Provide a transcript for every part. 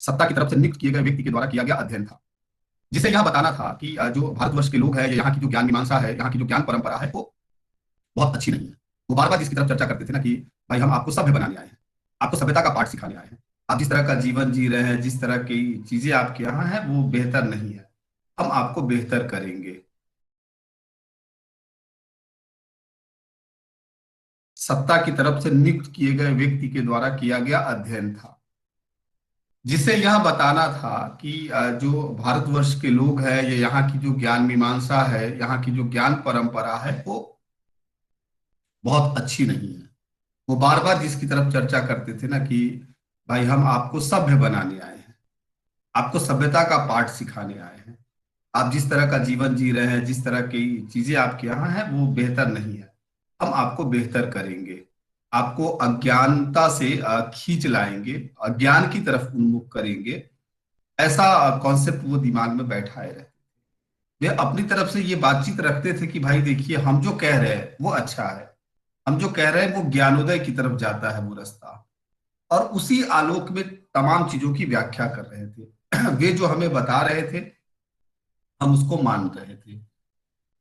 सत्ता की तरफ से नियुक्त किए गए व्यक्ति के द्वारा किया गया अध्ययन था, जिसे यह बताना था कि जो भारतवर्ष के लोग हैं, यहाँ की जो ज्ञान मीमांसा है, यहाँ की जो ज्ञान परंपरा है, वो बहुत अच्छी नहीं है। वो बार बार जिसकी तरफ चर्चा करते थे ना कि भाई हम आपको सभ्य बनाने आए हैं, आपको सभ्यता का पाठ सिखाने आए हैं, आप जिस तरह का जीवन जी रहे हैं, जिस तरह की चीजें आपके यहाँ हैं वो बेहतर नहीं है, हम आपको बेहतर करेंगे। सत्ता की तरफ से नियुक्त किए गए व्यक्ति के द्वारा किया गया अध्ययन था, जिसे यह बताना था कि जो भारतवर्ष के लोग हैं, ये यहाँ की जो ज्ञान मीमांसा है, यहाँ की जो ज्ञान परंपरा है, वो बहुत अच्छी नहीं है। वो बार बार जिसकी तरफ चर्चा करते थे ना कि भाई हम आपको सभ्य बनाने आए हैं, आपको सभ्यता का पाठ सिखाने आए हैं, आप जिस तरह का जीवन जी रहे हैं, जिस तरह की चीजें आपके यहाँ हैं वो बेहतर नहीं है, हम आपको बेहतर करेंगे, आपको अज्ञानता से खींच लाएंगे, अज्ञान की तरफ उन्मुख करेंगे। ऐसा कॉन्सेप्ट वो दिमाग में बैठाए रहते। वे अपनी तरफ से ये बातचीत रखते थे कि भाई देखिए हम जो कह रहे हैं वो अच्छा है, हम जो कह रहे हैं वो ज्ञानोदय की तरफ जाता है वो रास्ता, और उसी आलोक में तमाम चीजों की व्याख्या कर रहे थे। वे जो हमें बता रहे थे हम उसको मान रहे थे।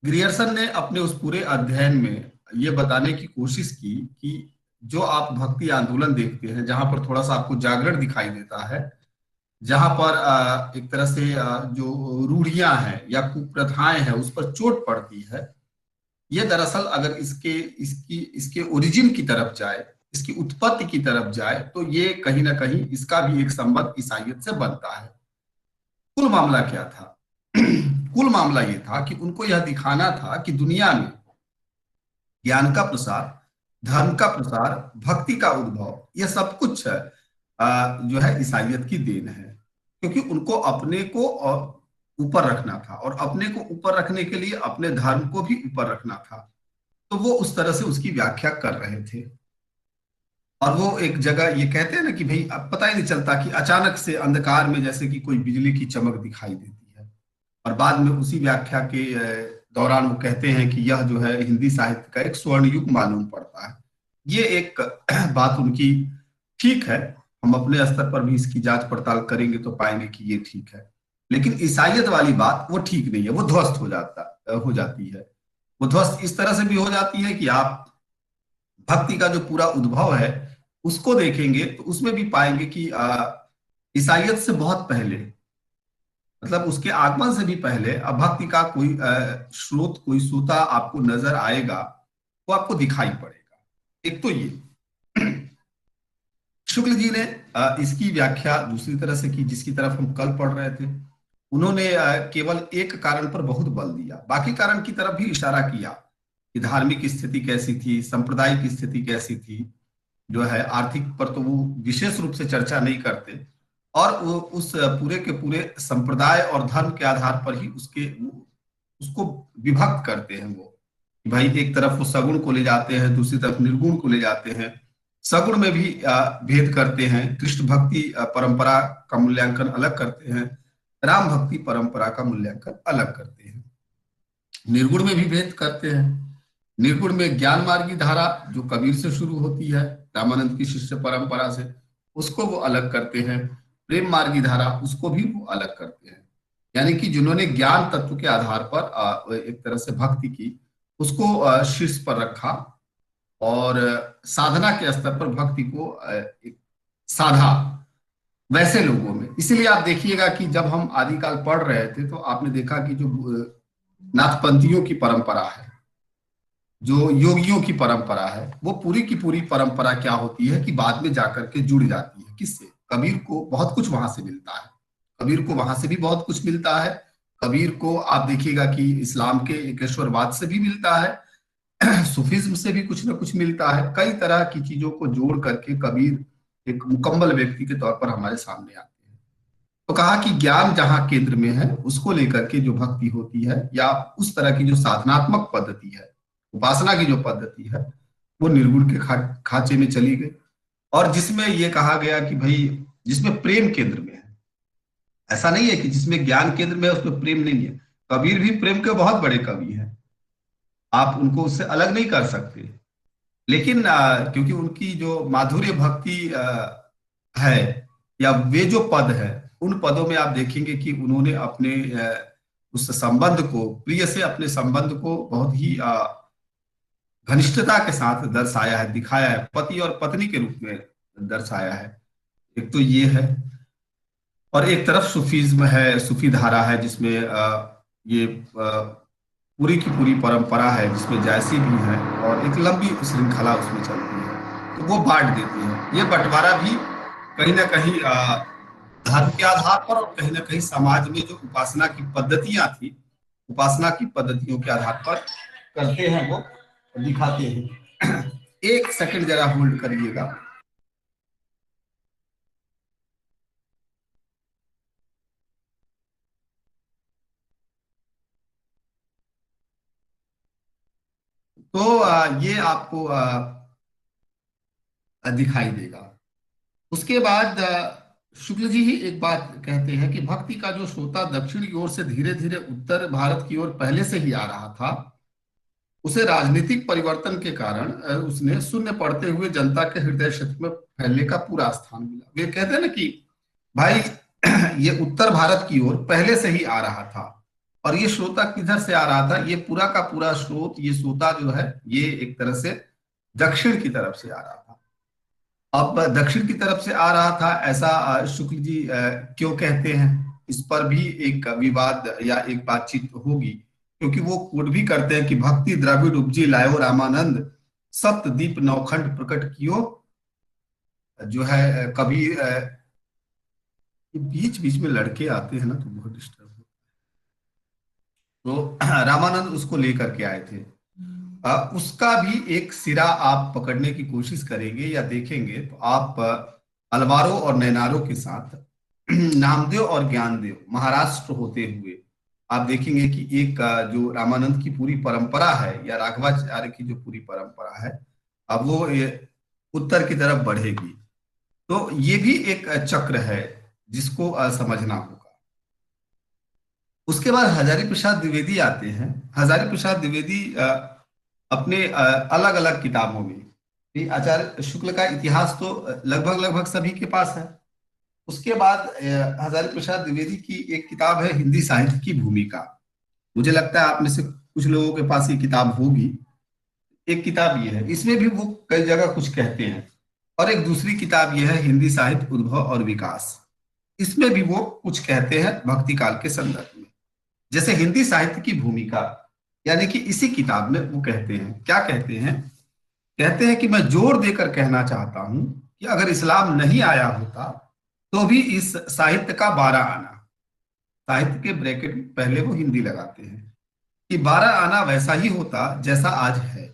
ग्रियर्सन ने अपने उस पूरे अध्ययन में ये बताने की कोशिश की कि जो आप भक्ति आंदोलन देखते हैं, जहां पर थोड़ा सा आपको जागरण दिखाई देता है, जहां पर एक तरह से जो रूढ़ियां हैं या कुप्रथाएं हैं उस पर चोट पड़ती है, ये दरअसल अगर इसके इसकी इसके ओरिजिन की तरफ जाए, इसकी उत्पत्ति की तरफ जाए, तो ये कहीं ना कहीं इसका भी एक संबंध ईसाइयत से बनता है। कुल मामला क्या था? कुल मामला ये था कि उनको यह दिखाना था कि दुनिया में ज्ञान का प्रसार, धर्म का प्रसार, भक्ति का उद्भव, यह सब कुछ जो है ईसाइयत की देन है, क्योंकि उनको अपने को ऊपर रखना था, और अपने को ऊपर रखने के लिए अपने धर्म को भी ऊपर रखना था। तो वो उस तरह से उसकी व्याख्या कर रहे थे। और वो एक जगह ये कहते हैं ना कि भाई अब पता ही नहीं चलता कि अचानक से अंधकार में जैसे कि कोई बिजली की चमक दिखाई देती है, और बाद में उसी व्याख्या के दौरान वो कहते हैं कि यह जो है हिंदी साहित्य का एक स्वर्ण युग मालूम पड़ता है। ये एक बात उनकी ठीक है, हम अपने स्तर पर भी इसकी जांच पड़ताल करेंगे तो पाएंगे कि ये ठीक है। लेकिन ईसाइयत वाली बात वो ठीक नहीं है, वो ध्वस्त हो जाती है। वो ध्वस्त इस तरह से भी हो जाती है कि आप भक्ति का जो पूरा उद्भव है उसको देखेंगे तो उसमें भी पाएंगे कि ईसाइयत से बहुत पहले, मतलब उसके आगमन से भी पहले अब भक्ति का कोई स्रोत, कोई सूता आपको नजर आएगा, वो आपको दिखाई पड़ेगा। एक तो ये शुक्ल जी ने इसकी व्याख्या दूसरी तरह से की, जिसकी तरफ हम कल पढ़ रहे थे। उन्होंने केवल एक कारण पर बहुत बल दिया, बाकी कारण की तरफ भी इशारा किया कि धार्मिक स्थिति कैसी थी, सांप्रदायिक स्थिति कैसी थी, जो है आर्थिक पर तो वो विशेष रूप से चर्चा नहीं करते, और वो उस पूरे के पूरे संप्रदाय और धर्म के आधार पर ही उसको विभक्त करते हैं। वो भाई एक तरफ वो सगुण को ले जाते हैं, दूसरी तरफ निर्गुण को ले जाते हैं, सगुण में भी भेद करते हैं, कृष्ण भक्ति परंपरा का मूल्यांकन अलग करते हैं, राम भक्ति परंपरा का मूल्यांकन अलग करते हैं, निर्गुण में भी भेद करते हैं। निर्गुण में ज्ञान मार्गी धारा जो कबीर से शुरू होती है, रामानंद की शिष्य परंपरा से, उसको वो अलग करते हैं। प्रेम मार्गी धारा उसको भी वो अलग करते हैं। यानी कि जिन्होंने ज्ञान तत्व के आधार पर एक तरह से भक्ति की, उसको शीर्ष पर रखा, और साधना के स्तर पर भक्ति को एक साधा वैसे लोगों में। इसीलिए आप देखिएगा कि जब हम आदिकाल पढ़ रहे थे तो आपने देखा कि जो नाथपंथियों की परंपरा है, जो योगियों की परंपरा है, वो पूरी की पूरी परंपरा क्या होती है कि बाद में जाकर के जुड़ जाती है। किससे? कबीर को बहुत कुछ वहां से मिलता है, कबीर को वहां से भी बहुत कुछ मिलता है। कबीर को आप देखिएगा कि इस्लाम के एकेश्वरवाद से भी मिलता है, सूफिज्म से भी कुछ ना कुछ मिलता है। कई तरह की चीजों को जोड़ करके कबीर एक मुकम्मल व्यक्ति के तौर पर हमारे सामने आते हैं। तो कहा कि ज्ञान जहां केंद्र में है उसको लेकर के जो भक्ति होती है, या उस तरह की जो साधनात्मक पद्धति है, उपासना की जो पद्धति है, वो निर्गुण के खांचे में चली गई। और जिसमें ये कहा गया कि भाई जिसमें प्रेम केंद्र में है, ऐसा नहीं है कि जिसमें ज्ञान केंद्र में है उसमें प्रेम नहीं है। कबीर भी प्रेम के बहुत बड़े कवि हैं, आप उनको उससे अलग नहीं कर सकते। लेकिन क्योंकि उनकी जो माधुर्य भक्ति है, या वे जो पद है, उन पदों में आप देखेंगे कि उन्होंने अपने उस संबंध को, प्रिय से अपने संबंध को बहुत ही घनिष्ठता के साथ दर्शाया है, दिखाया है, पति और पत्नी के रूप में दर्शाया है। एक तो ये है, और एक तरफ सूफीज्म है, सूफी धारा है, जिसमें ये पूरी की पूरी परंपरा है, जिसमें जायसी भी है और एक लंबी श्रृंखला उसमें चलती है, तो वो बांट देती है। ये बंटवारा भी कहीं ना कहीं धर्म के आधार पर और कहीं ना कहीं समाज में जो उपासना की पद्धतियां थी, उपासना की पद्धतियों के आधार पर करते हैं, वो दिखाते हैं। एक सेकंड जरा होल्ड करिएगा। तो ये आपको दिखाई देगा। उसके बाद शुक्ल जी ही एक बात कहते हैं कि भक्ति का जो श्रोता दक्षिण की ओर से धीरे धीरे उत्तर भारत की ओर पहले से ही आ रहा था, उसे राजनीतिक परिवर्तन के कारण उसने शून्य पड़ते हुए जनता के हृदय क्षेत्र में फैलने का पूरा स्थान मिला। वे कहते हैं ना कि भाई, ये उत्तर भारत की ओर पहले से ही आ रहा था, और ये श्रोता किधर से आ रहा था, ये पूरा का पूरा स्रोत, ये श्रोता जो है, ये एक तरह से दक्षिण की तरफ से आ रहा था। अब दक्षिण की तरफ से आ रहा था, ऐसा शुक्ल जी क्यों कहते हैं, इस पर भी एक विवाद या एक बातचीत होगी, क्योंकि वो कोट भी करते हैं कि भक्ति द्रविड़ उपजी लायो रामानंद, सप्त दीप नौखंड प्रकट कियो, जो है कभी बीच बीच में लड़के आते हैं ना, तो बहुत डिस्टर्ब। तो रामानंद उसको लेकर के आए थे। उसका भी एक सिरा आप पकड़ने की कोशिश करेंगे या देखेंगे, तो आप अलवारों और नैनारों के साथ नामदेव और ज्ञानदेव महाराष्ट्र होते हुए आप देखेंगे कि एक जो रामानंद की पूरी परंपरा है, या राघवाचार्य की जो पूरी परंपरा है, अब वो उत्तर की तरफ बढ़ेगी। तो ये भी एक चक्र है जिसको समझना होगा। उसके बाद हजारी प्रसाद द्विवेदी आते हैं। हजारी प्रसाद द्विवेदी अपने अलग अलग किताबों में, ये आचार्य शुक्ल का इतिहास तो लगभग लगभग सभी के पास है। उसके बाद हजारी प्रसाद द्विवेदी की एक किताब है हिंदी साहित्य की भूमिका। मुझे लगता है आप में से कुछ लोगों के पास ये किताब होगी। एक किताब ये है, इसमें भी वो कई जगह कुछ कहते हैं। और एक दूसरी किताब ये है हिंदी साहित्य उद्भव और विकास। इसमें भी वो कुछ कहते हैं भक्ति काल के संदर्भ में। जैसे हिंदी साहित्य की भूमिका, यानी कि इसी किताब में वो कहते हैं, क्या कहते हैं, कहते हैं कि मैं जोर देकर कहना चाहता हूं कि अगर इस्लाम नहीं आया होता तो भी इस साहित्य का 12 आना, साहित्य के ब्रैकेट में पहले वो हिंदी लगाते हैं, कि 12 आना वैसा ही होता जैसा आज है।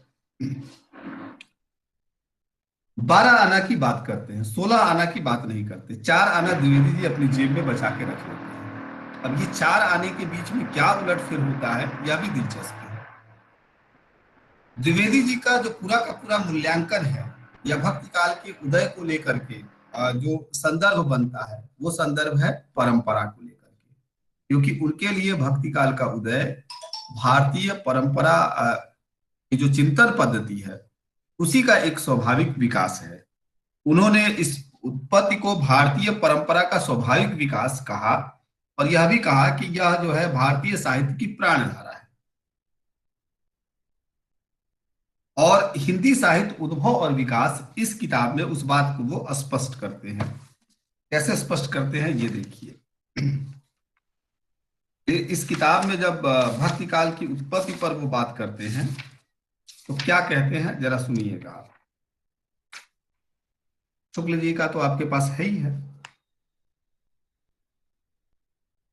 12 आना की बात करते हैं, 16 आना की बात नहीं करते। 4 आना द्विवेदी जी अपनी जेब में बचा के रख लेते हैं। अब ये 4 आने के बीच में क्या उलटफेर होता है, यह भी दिलचस्प है। द्विवेदी जी का जो पूरा का पूरा मूल्यांकन है, या भक्ति काल के उदय को लेकर के जो संदर्भ बनता है, वो संदर्भ है परंपरा को लेकर के, क्योंकि उनके लिए भक्ति काल का उदय भारतीय परंपरा की जो चिंतन पद्धति है, उसी का एक स्वाभाविक विकास है। उन्होंने इस उत्पत्ति को भारतीय परंपरा का स्वाभाविक विकास कहा, और यह भी कहा कि यह जो है भारतीय साहित्य की प्राणधारा है। और हिंदी साहित्य उद्भव और विकास, इस किताब में उस बात को वो स्पष्ट करते हैं। कैसे स्पष्ट करते हैं ये देखिए। इस किताब में जब भक्ति काल की उत्पत्ति पर वो बात करते हैं, तो क्या कहते हैं जरा सुनिएगा आप। शुक्ल जी का तो आपके पास है ही है।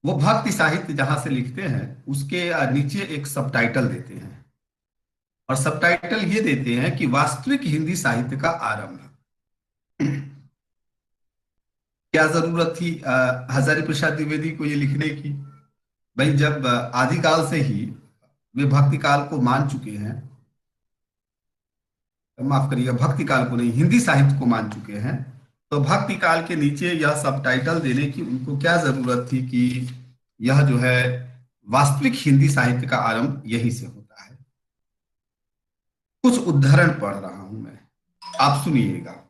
वो भक्ति साहित्य जहां से लिखते हैं, उसके नीचे एक सबटाइटल देते हैं, और सबटाइटल ये देते हैं कि वास्तविक हिंदी साहित्य का आरंभ। क्या जरूरत थी हजारी प्रसाद द्विवेदी को ये लिखने की? भाई, जब आदिकाल से ही वे भक्ति काल को मान चुके हैं, माफ करिएगा, भक्ति काल को नहीं, हिंदी साहित्य को मान चुके हैं, तो भक्ति काल के नीचे यह सबटाइटल देने की उनको क्या जरूरत थी कि यह जो है वास्तविक हिंदी साहित्य का आरंभ यहीं से होता है। कुछ उद्धरण पढ़ रहा हूं मैं, आप सुनिएगा।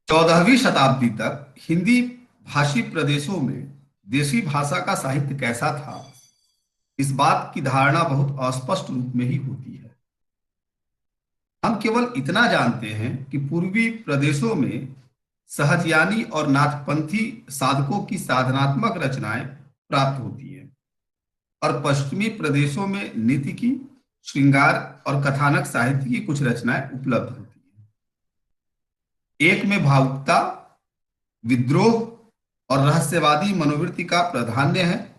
14वीं शताब्दी तक हिंदी भाषी प्रदेशों में देशी भाषा का साहित्य कैसा था, इस बात की धारणा बहुत अस्पष्ट रूप में ही होती है। हम केवल इतना जानते हैं कि पूर्वी प्रदेशों में सहजयानी और नाथपंथी साधकों की साधनात्मक रचनाएं प्राप्त होती हैं, और पश्चिमी प्रदेशों में नीति की, श्रृंगार और कथानक साहित्य की कुछ रचनाएं उपलब्ध होती हैं। एक में भावुकता, विद्रोह और रहस्यवादी मनोवृत्ति का प्राधान्य है,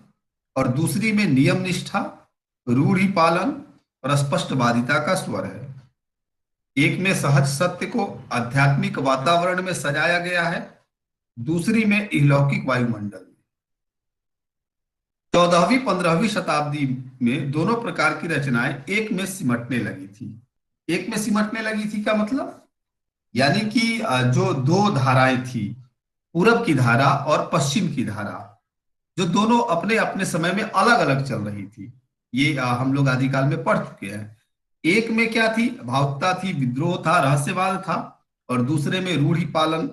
और दूसरी में नियम निष्ठा, रूढ़ि पालन और स्पष्टवादिता का स्वर है। एक में सहज सत्य को आध्यात्मिक वातावरण में सजाया गया है, दूसरी में इहलौकिक वायुमंडल में। 14वीं 15वीं शताब्दी में दोनों प्रकार की रचनाएं एक में सिमटने लगी थी। एक में सिमटने लगी थी, क्या मतलब? यानी कि जो दो धाराएं थी, पूरब की धारा और पश्चिम की धारा, जो दोनों अपने अपने समय में अलग अलग चल रही थी, ये हम लोग आदिकाल में पढ़ चुके हैं। एक में क्या थी? भावुकता थी, विद्रोह था, रहस्यवाद था, और दूसरे में रूढ़ि पालन,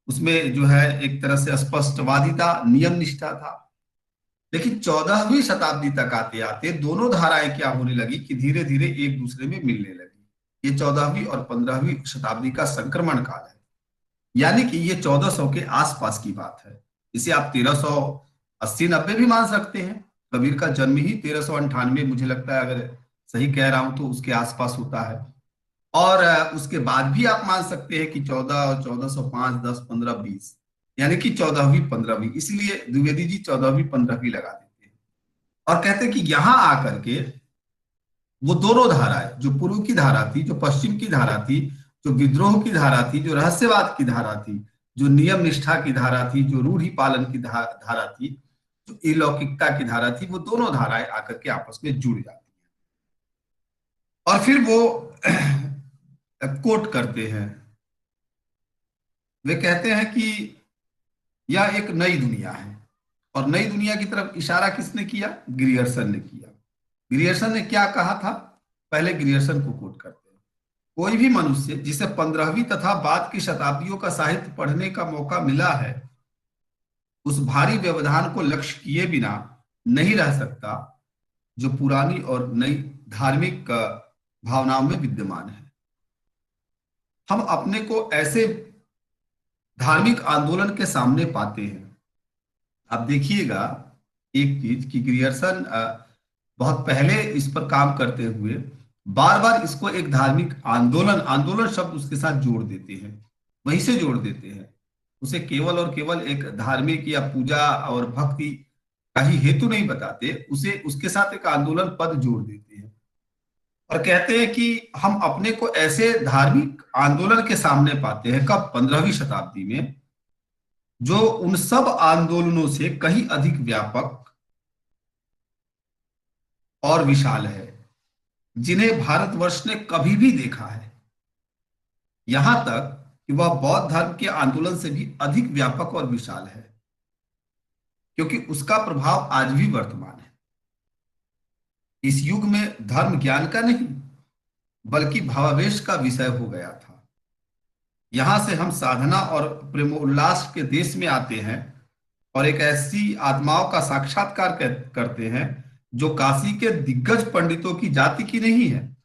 उसमें जो है एक तरह से स्पष्टवादिता, नियम निष्ठा था। लेकिन 14वीं शताब्दी तक आते आते दोनों धाराएं क्या होने लगी कि धीरे धीरे एक दूसरे में मिलने लगी। ये 14वीं और 15वीं शताब्दी का संक्रमण काल है, यानी कि ये 1400 के आसपास की बात है। इसे आप 1380-90 भी मान सकते हैं। कबीर का जन्म ही 1398, मुझे लगता है, अगर सही कह रहा हूं तो उसके आसपास होता है। और उसके बाद भी आप मान सकते हैं कि 14, 1405, 10, 15, 20, यानी कि 14वीं 15वीं। इसलिए द्विवेदी जी 14वीं 15वीं लगा देते हैं और कहते हैं कि यहां आकर के वो दोनों धाराएं, जो पूर्व की धारा थी, जो पश्चिम की धारा थी, जो विद्रोह की धारा थी, जो रहस्यवाद की धारा थी, जो नियम निष्ठा की धारा थी, जो रूढ़ि पालन की धारा थी, जो अलौकिकता की धारा थी, वो दोनों धाराएं आकर के आपस में जुड़ जाती हैं। और फिर वो कोट करते हैं, वे कहते हैं कि यह एक नई दुनिया है। और नई दुनिया की तरफ इशारा किसने किया? ग्रियर्सन ने किया। ग्रियर्सन ने क्या कहा था? पहले ग्रियर्सन को कोट करते हैं। कोई भी मनुष्य जिसे 15वीं तथा बाद की शताब्दियों का साहित्य पढ़ने का मौका मिला है, उस भारी व्यवधान को लक्ष्य किए बिना नहीं रह सकता जो पुरानी और नई धार्मिक भावनाओं में विद्यमान है। हम अपने को ऐसे धार्मिक आंदोलन के सामने पाते हैं। आप देखिएगा एक चीज कि ग्रियर्सन बहुत पहले इस पर काम करते हुए बार बार इसको एक धार्मिक आंदोलन, आंदोलन शब्द उसके साथ जोड़ देते हैं, वहीं से जोड़ देते हैं। उसे केवल और केवल एक धार्मिक या पूजा और भक्ति का ही हेतु नहीं बताते, उसे उसके साथ एक आंदोलन पद जोड़ देते हैं और कहते हैं कि हम अपने को ऐसे धार्मिक आंदोलन के सामने पाते हैं। कब? 15वीं शताब्दी में, जो उन सब आंदोलनों से कहीं अधिक व्यापक और विशाल है जिन्हें भारतवर्ष ने कभी भी देखा है। यहां तक कि वह बौद्ध धर्म के आंदोलन से भी अधिक व्यापक और विशाल है, क्योंकि उसका प्रभाव आज भी वर्तमान है। इस युग में धर्म ज्ञान का नहीं बल्कि भावावेश का विषय हो गया था। यहां से हम साधना और प्रेमोल्लास के देश में आते हैं और एक ऐसी आत्माओं का साक्षात्कार करते हैं जो काशी के दिग्गज पंडितों की जाति की नहीं है,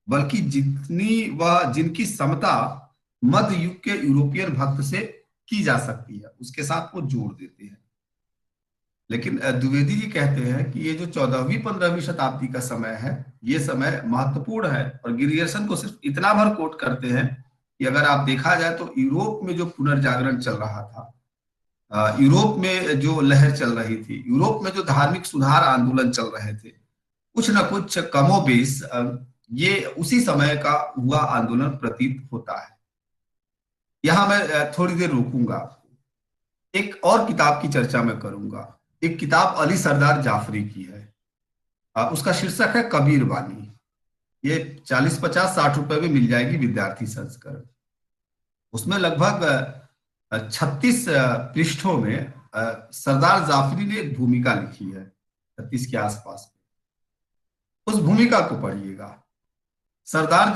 बल्कि जिनकी समता मध्य युग के यूरोपियन भक्त से की जा सकती है, उसके साथ वो जोड़ देते हैं। लेकिन द्विवेदी जी कहते हैं कि ये जो 14वीं 15वीं शताब्दी का समय है, ये समय महत्वपूर्ण है। और ग्रियर्सन को सिर्फ इतना भर कोट करते हैं कि अगर आप देखा जाए तो यूरोप में जो पुनर्जागरण चल रहा था, यूरोप में जो लहर चल रही थी, यूरोप में जो धार्मिक सुधार आंदोलन चल रहे थे, कुछ न कुछ कमोबेश ये उसी समय का हुआ आंदोलन प्रतीत होता है। यहां मैं थोड़ी देर रोकूंगा, एक और किताब की चर्चा मैं करूंगा। एक किताब अली सरदार जाफरी की है, उसका शीर्षक है कबीर वानी। ये 40, 50, 60 रुपए में मिल जाएगी, विद्यार्थी संस्करण। उसमें लगभग 36 पृष्ठों में सरदार जाफरी ने एक भूमिका लिखी है, 36 के आसपास। उस भूमिका को पढ़िएगा। सरदार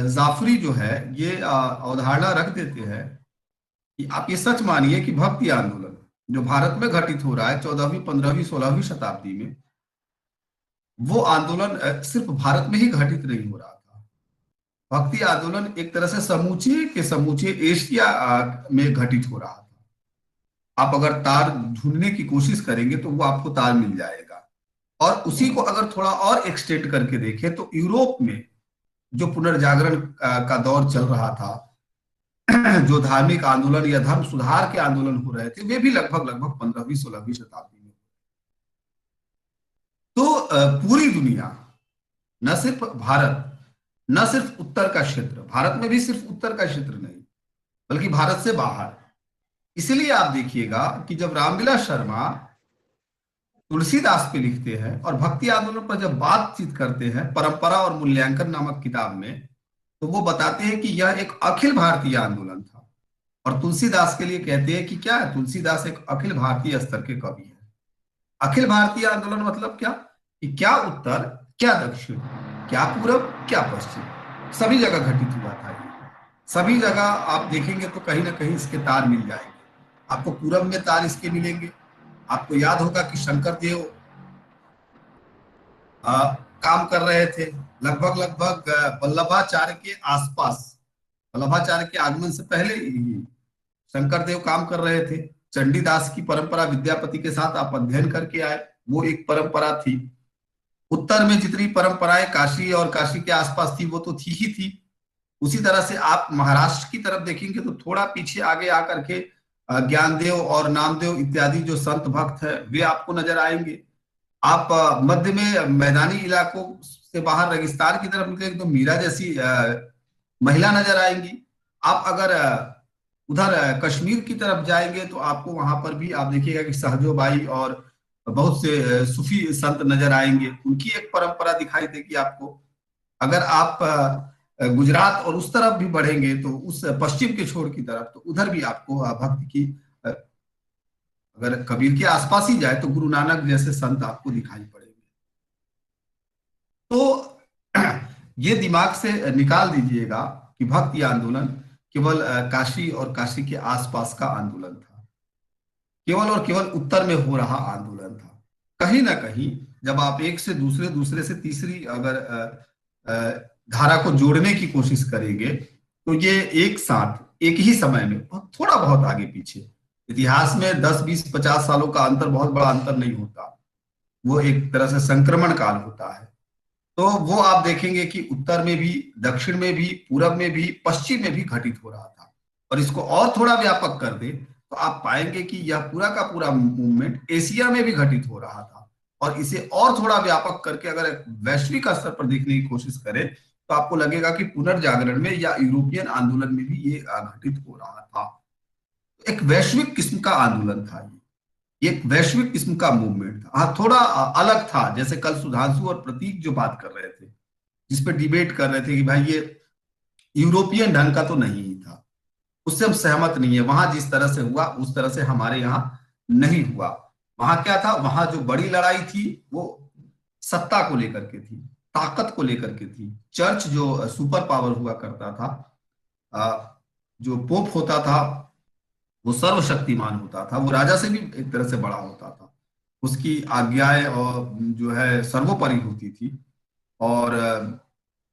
जाफरी जो है ये अवधारणा रख देते हैं कि आप ये सच मानिए कि भक्ति आंदोलन जो भारत में घटित हो रहा है 14वीं 15वीं 16वीं शताब्दी में, वो आंदोलन सिर्फ भारत में ही घटित नहीं हो रहा था। भक्ति आंदोलन एक तरह से समूचे के समूचे एशिया में घटित हो रहा था। आप अगर तार ढूंढने की कोशिश करेंगे तो वो आपको तार मिल जाएगा। और उसी को अगर थोड़ा और एक्सटेंड करके देखें तो यूरोप में जो पुनर्जागरण का दौर चल रहा था, जो धार्मिक आंदोलन या धर्म सुधार के आंदोलन हो रहे थे, वे भी लगभग लगभग 15वीं 16वीं शताब्दी में। तो पूरी दुनिया, न सिर्फ भारत, न सिर्फ उत्तर का क्षेत्र, भारत में भी सिर्फ उत्तर का क्षेत्र नहीं, बल्कि भारत से बाहर। इसलिए आप देखिएगा कि जब रामविलास शर्मा तुलसीदास पे लिखते हैं और भक्ति आंदोलन पर जब बातचीत करते हैं परंपरा और मूल्यांकन नामक किताब में, तो वो बताते हैं कि यह एक अखिल भारतीय आंदोलन था। और तुलसीदास के लिए कहते हैं कि क्या है, तुलसीदास एक अखिल भारतीय स्तर के कवि है। अखिल भारतीय आंदोलन मतलब क्या, कि क्या उत्तर, क्या दक्षिण, क्या पूरब, क्या पश्चिम, सभी जगह घटित हुआ था ये। सभी जगह आप देखेंगे तो कहीं ना कहीं इसके तार मिल जाएंगे। आपको पूरब में तार इसके मिलेंगे। आपको याद होगा कि शंकर देव काम कर रहे थे लगभग लगभग वल्लभाचार्य के आसपास। वल्लभाचार्य के आगमन से पहले ही शंकर देव काम कर रहे थे। चंडीदास की परंपरा विद्यापति के साथ आप अध्ययन करके आए, वो एक परंपरा थी। उत्तर में जितनी परंपराएं काशी और काशी के आसपास थी वो तो थी ही थी। उसी तरह से आप महाराष्ट्र की तरफ देखेंगे तो थोड़ा पीछे आगे आकर के ज्ञानदेव और नामदेव इत्यादि जो संत भक्त है वे आपको नजर आएंगे। आप मध्य में मैदानी इलाकों से बाहर रेगिस्तान की तरफ निकलेंगे तो मीरा जैसी महिला नजर आएंगी। आप अगर उधर कश्मीर की तरफ जाएंगे तो आपको वहां पर भी आप देखिएगा कि सहजोबाई और बहुत से सूफी संत नजर आएंगे, उनकी एक परंपरा दिखाई देगी आपको। अगर आप गुजरात और उस तरफ भी बढ़ेंगे तो उस पश्चिम के छोर की तरफ, तो उधर भी आपको भक्ति की अगर कबीर के आसपास ही जाए तो गुरु नानक जैसे संत आपको दिखाई पड़ेंगे। तो ये दिमाग से निकाल दीजिएगा कि भक्ति आंदोलन केवल काशी और काशी के आसपास का आंदोलन था, केवल और केवल उत्तर में हो रहा आंदोलन था। कहीं ना कहीं जब आप एक से दूसरे, दूसरे से तीसरी अगर धारा को जोड़ने की कोशिश करेंगे तो ये एक साथ एक ही समय में थोड़ा बहुत आगे पीछे, इतिहास में 10 20 50 सालों का अंतर बहुत बड़ा अंतर नहीं होता, वो एक तरह से संक्रमण काल होता है। तो वो आप देखेंगे कि उत्तर में भी, दक्षिण में भी, पूरब में भी, पश्चिम में भी घटित हो रहा था। और इसको और थोड़ा व्यापक कर दे तो आप पाएंगे कि यह पूरा का पूरा मूवमेंट एशिया में भी घटित हो रहा था। और इसे और थोड़ा व्यापक करके अगर वैश्विक स्तर पर देखने की कोशिश करें तो आपको लगेगा कि पुनर्जागरण में या यूरोपियन आंदोलन में भी ये घटित हो रहा था। एक वैश्विक किस्म का आंदोलन था ये, एक वैश्विक किस्म का मूवमेंट था। हाँ, थोड़ा अलग था, जैसे कल सुधांशु और प्रतीक जो बात कर रहे थे, जिसपे डिबेट कर रहे थे कि भाई ये यूरोपियन ढंग का तो नहीं ही था, उससे हम सहमत नहीं है। वहां जिस तरह से हुआ उस तरह से हमारे यहाँ नहीं हुआ। वहां क्या था, वहां जो बड़ी लड़ाई थी वो सत्ता को लेकर के थी, ताकत को लेकर के थी। चर्च जो सुपर पावर हुआ करता था, जो पोप होता था वो सर्वशक्तिमान होता था, वो राजा से भी एक तरह से बड़ा होता था, उसकी आज्ञाएं और जो है सर्वोपरि होती थी। और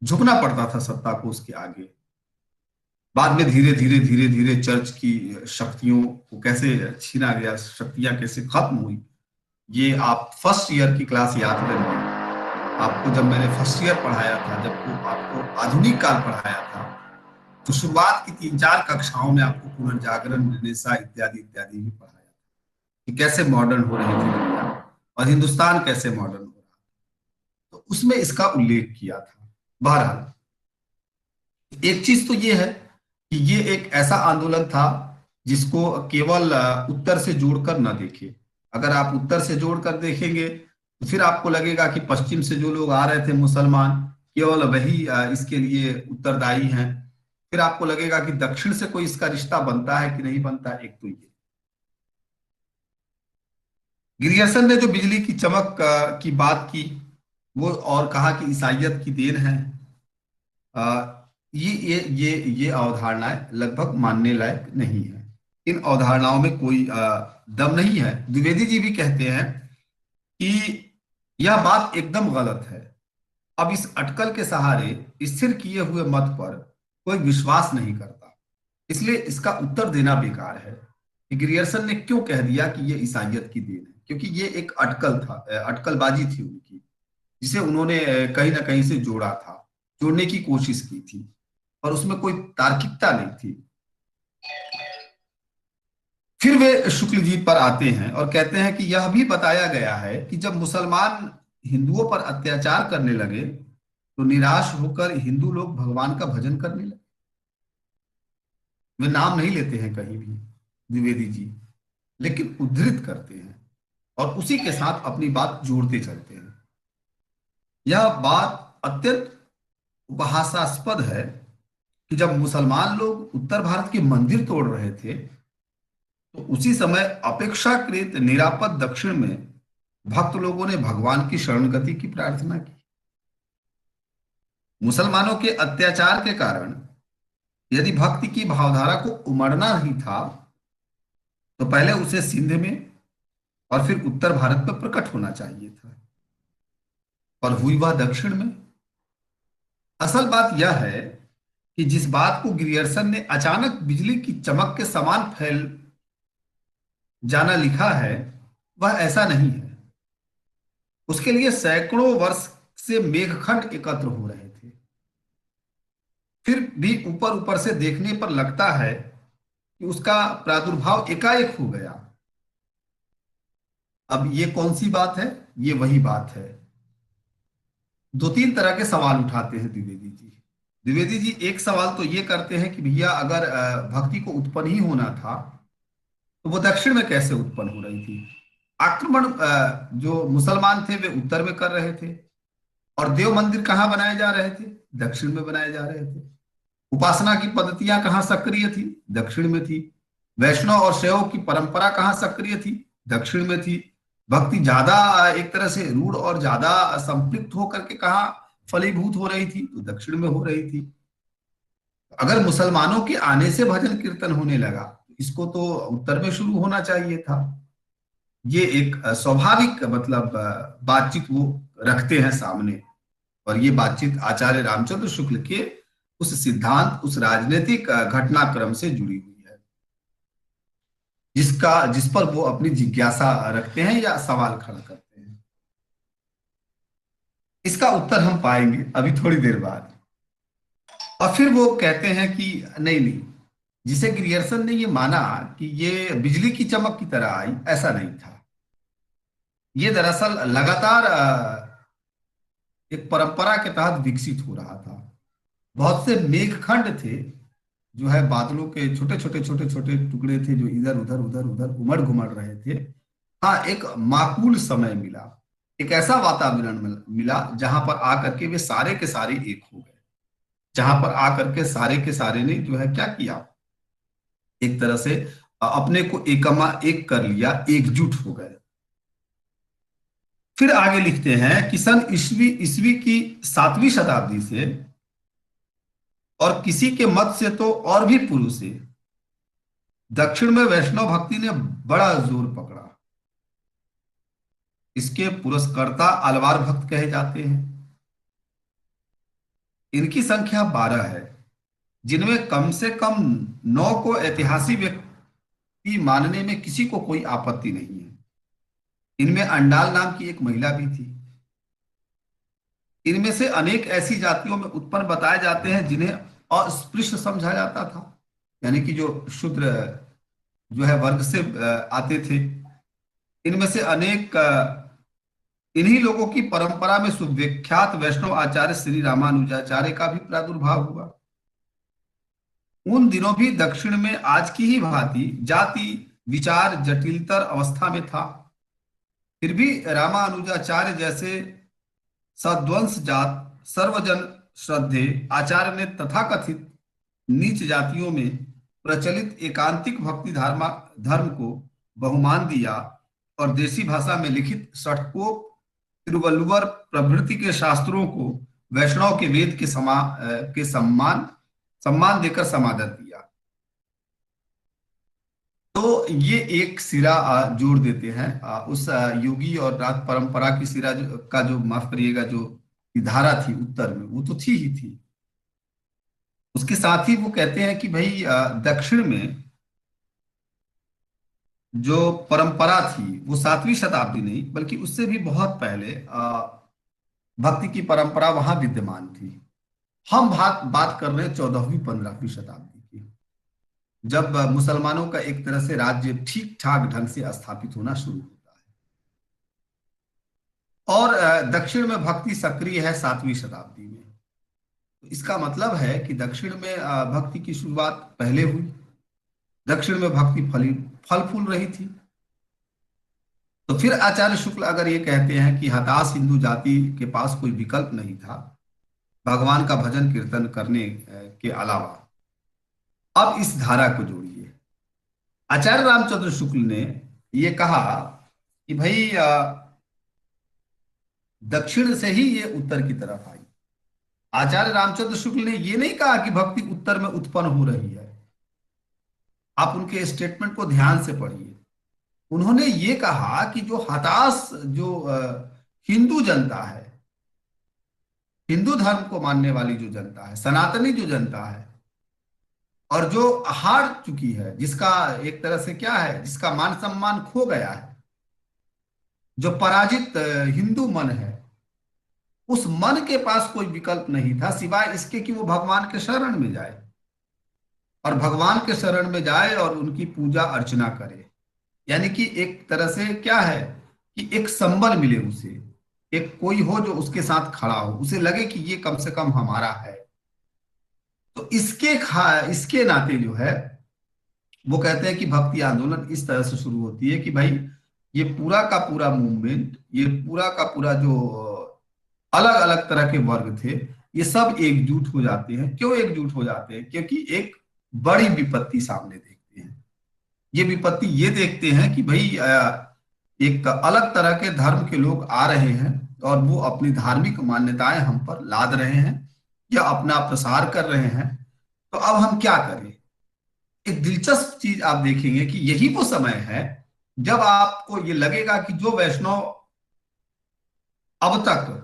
झुकना पड़ता था सत्ता को उसके आगे। बाद में धीरे धीरे धीरे धीरे चर्च की शक्तियों को कैसे छीना गया, शक्तियां कैसे खत्म हुई, ये आप फर्स्ट ईयर की क्लास याद करिए। आपको जब मैंने फर्स्ट ईयर पढ़ाया था, जब आपको आधुनिक काल पढ़ाया था, तो शुरुआत की 3 4 कक्षाओं में आपको पुनर्जागरण, रेनेसां इत्यादि इत्यादि भी पढ़ाया था कि कैसे मॉडर्न हो रही थी दुनिया और हिंदुस्तान कैसे मॉडर्न हो रहा। तो उसमें इसका उल्लेख किया था। बहरहाल एक चीज तो ये है कि ये एक ऐसा आंदोलन था जिसको केवल उत्तर से जोड़कर न देखे। अगर आप उत्तर से जोड़कर देखेंगे तो फिर आपको लगेगा कि पश्चिम से जो लोग आ रहे थे मुसलमान, केवल वही इसके लिए उत्तरदायी हैं। फिर आपको लगेगा कि दक्षिण से कोई इसका रिश्ता बनता है कि नहीं बनता है। एक तो ये गिरियर्सन ने जो बिजली की चमक की बात की वो, और कहा कि ईसाइयत की देन है, ये अवधारणाएं लगभग मानने लायक नहीं है। इन अवधारणाओं में कोई दम नहीं है। द्विवेदी जी भी कहते हैं कि यह बात एकदम गलत है। अब इस अटकल के सहारे स्थिर किए हुए मत पर कोई विश्वास नहीं करता, इसलिए इसका उत्तर देना बेकार है कि ग्रियर्सन ने क्यों कह दिया कि यह ईसाइयत की देन है, क्योंकि ये एक अटकल था, अटकलबाजी थी उनकी, जिसे उन्होंने कहीं ना कहीं से जोड़ा था, जोड़ने की कोशिश की थी, और उसमें कोई तार्किकता नहीं थी। फिर वे शुक्ल जी पर आते हैं और कहते हैं कि यह भी बताया गया है कि जब मुसलमान हिंदुओं पर अत्याचार करने लगे तो निराश होकर हिंदू लोग भगवान का भजन करने लगे। वे नाम नहीं लेते हैं कहीं भी द्विवेदी जी, लेकिन उद्धृत करते हैं और उसी के साथ अपनी बात जोड़ते चलते हैं। यह बात अत्यंत उपहासास्पद है कि जब मुसलमान लोग उत्तर भारत के मंदिर तोड़ रहे थे तो उसी समय अपेक्षाकृत निरापद दक्षिण में भक्त लोगों ने भगवान की शरणगति की प्रार्थना की। मुसलमानों के अत्याचार के कारण यदि भक्ति की भावधारा को उमड़ना ही था तो पहले उसे सिंध में और फिर उत्तर भारत में प्रकट होना चाहिए था, और हुई वह दक्षिण में। असल बात यह है कि जिस बात को ग्रियर्सन ने अचानक बिजली की चमक के समान फैल जाना लिखा है वह ऐसा नहीं है। उसके लिए सैकड़ों वर्ष से मेघखंड एकत्र हो रहे थे। फिर भी ऊपर ऊपर से देखने पर लगता है कि उसका प्रादुर्भाव एकाएक हो गया। अब ये कौन सी बात है? ये वही बात है। दो तीन तरह के सवाल उठाते हैं द्विवेदी जी। द्विवेदी जी एक सवाल तो ये करते हैं कि भैया अगर भक्ति को उत्पन्न ही होना था तो वो दक्षिण में कैसे उत्पन्न हो रही थी? आक्रमण जो मुसलमान थे वे उत्तर में कर रहे थे, और देव मंदिर कहाँ बनाए जा रहे थे? दक्षिण में बनाए जा रहे थे। उपासना की पद्धतियां कहाँ सक्रिय थी? दक्षिण में थी। वैष्णव और शैव की परंपरा कहाँ सक्रिय थी? दक्षिण में थी। भक्ति ज्यादा एक तरह से रूढ़ और ज्यादा संपृक्त होकर के कहाँ फलीभूत हो रही थी? तो दक्षिण में हो रही थी। अगर मुसलमानों के आने से भजन कीर्तन होने लगा, इसको तो उत्तर में शुरू होना चाहिए था। ये एक स्वाभाविक मतलब बातचीत वो रखते हैं सामने, और ये बातचीत आचार्य रामचंद्र शुक्ल के उस सिद्धांत, उस राजनीतिक घटनाक्रम से जुड़ी हुई है जिस पर वो अपनी जिज्ञासा रखते हैं या सवाल खड़ा करते हैं। इसका उत्तर हम पाएंगे अभी थोड़ी देर बाद। और फिर वो कहते हैं कि नहीं नहीं, जिसे ग्रियर्सन ने ये माना कि ये बिजली की चमक की तरह आई, ऐसा नहीं था। ये दरअसल लगातार एक परंपरा के तहत विकसित हो रहा था। बहुत से मेघखंड थे, जो है बादलों के छोटे छोटे टुकड़े थे जो इधर उधर उधर उधर उमड़ घुमड़ रहे थे। हाँ, एक माकूल समय मिला, एक ऐसा वातावरण मिला जहां पर आकर के वे सारे के सारे एक हो गए, जहां पर आकर के सारे के सारे ने जो है क्या किया, एक तरह से अपने को एकमा एक कर लिया, एकजुट हो गए। फिर आगे लिखते हैं कि सन ईस्वी ईस्वी की 7वीं शताब्दी से, और किसी के मत से तो और भी पूर्व से, दक्षिण में वैष्णव भक्ति ने बड़ा जोर पकड़ा। इसके पुरस्कर्ता अलवार भक्त कहे जाते हैं। इनकी संख्या 12 है, जिनमें कम से कम 9 को ऐतिहासिक व्यक्ति मानने में किसी को कोई आपत्ति नहीं है। इनमें अंडाल नाम की एक महिला भी थी। इनमें से अनेक ऐसी जातियों में उत्पन्न बताए जाते हैं जिन्हें अस्पृश्य समझा जाता था, यानी कि जो शूद्र जो है वर्ग से आते थे। इनमें से अनेक इन्हीं लोगों की परंपरा में सुविख्यात वैष्णव आचार्य श्री रामानुजाचार्य का भी प्रादुर्भाव हुआ। उन दिनों भी दक्षिण में आज की ही भांति जाति विचार जटिलतर अवस्था में था। फिर भी रामानुजाचार्य जैसे सद्वंश जात सर्वजन श्रद्धे आचार्य ने तथाकथित नीच जातियों में प्रचलित एकांतिक भक्ति धर्म को बहुमान दिया, और देसी भाषा में लिखित षटकों तिरुवल्लुवर प्रभृति के शास्त्रों को वैष्णव के वेद के सम्मान सम्मान देकर समादर दिया। तो ये एक सिरा जोड़ देते हैं उस योगी और रात परंपरा की सिरा का जो माफ करिएगा जो धारा थी उत्तर में, वो तो थी ही थी। उसके साथ ही वो कहते हैं कि भाई दक्षिण में जो परंपरा थी वो 7वीं शताब्दी नहीं बल्कि उससे भी बहुत पहले भक्ति की परंपरा वहां विद्यमान थी। हम बात बात कर रहे हैं 14वीं 15वीं शताब्दी की, जब मुसलमानों का एक तरह से राज्य ठीक ठाक ढंग से स्थापित होना शुरू होता है। और दक्षिण में भक्ति सक्रिय है 7वीं शताब्दी में। तो इसका मतलब है कि दक्षिण में भक्ति की शुरुआत पहले हुई। दक्षिण में भक्ति फली फल फूल रही थी। तो फिर आचार्य शुक्ल अगर ये कहते हैं कि हताश हिंदू जाति के पास कोई विकल्प नहीं था भगवान का भजन कीर्तन करने के अलावा, अब इस धारा को जोड़िए। आचार्य रामचंद्र शुक्ल ने ये कहा कि भाई दक्षिण से ही ये उत्तर की तरफ आई। आचार्य रामचंद्र शुक्ल ने ये नहीं कहा कि भक्ति उत्तर में उत्पन्न हो रही है। आप उनके स्टेटमेंट को ध्यान से पढ़िए। उन्होंने ये कहा कि जो हताश जो हिंदू जनता है, हिंदू धर्म को मानने वाली जो जनता है, सनातनी जो जनता है, और जो हार चुकी है, जिसका एक तरह से क्या है, जिसका मान सम्मान खो गया है, जो पराजित हिंदू मन है, उस मन के पास कोई विकल्प नहीं था सिवाय इसके कि वो भगवान के शरण में जाए, और भगवान के शरण में जाए और उनकी पूजा अर्चना करे। यानी कि एक तरह से क्या है कि एक संबल मिले उसे, एक कोई हो जो उसके साथ खड़ा हो, उसे लगे कि ये कम से कम हमारा है। तो इसके नाते जो है वो कहते हैं कि भक्ति आंदोलन इस तरह से शुरू होती है कि भाई ये पूरा का पूरा मूवमेंट, ये पूरा का पूरा जो अलग अलग तरह के वर्ग थे, ये सब एकजुट हो जाते हैं। क्यों एकजुट हो जाते हैं? क्योंकि एक बड़ी विपत्ति सामने देखते हैं। ये विपत्ति ये देखते हैं कि भाई एक अलग तरह के धर्म के लोग आ रहे हैं और वो अपनी धार्मिक मान्यताएं हम पर लाद रहे हैं या अपना प्रसार कर रहे हैं। तो अब हम क्या करें? एक दिलचस्प चीज आप देखेंगे कि यही वो समय है जब आपको ये लगेगा कि जो वैष्णव अब तक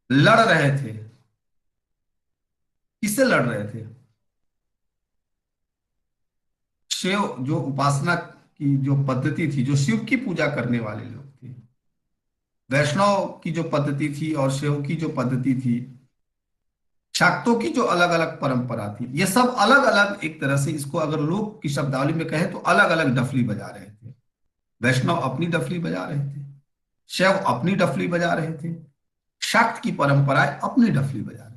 लड़ रहे थे, किससे लड़ रहे थे? शिव जो उपासना की जो पद्धति थी, जो शिव की पूजा करने वाले लोग थे, वैष्णव की जो पद्धति थी और शिव की जो पद्धति थी, शाक्तों की जो अलग अलग परंपरा थी, ये सब अलग अलग एक तरह से, इसको अगर लोग की शब्दावली में कहें तो अलग अलग डफली बजा रहे थे। वैष्णव अपनी डफली बजा रहे थे, शैव अपनी डफली बजा रहे थे, शाक्त की परंपराएं अपनी डफली बजा रही।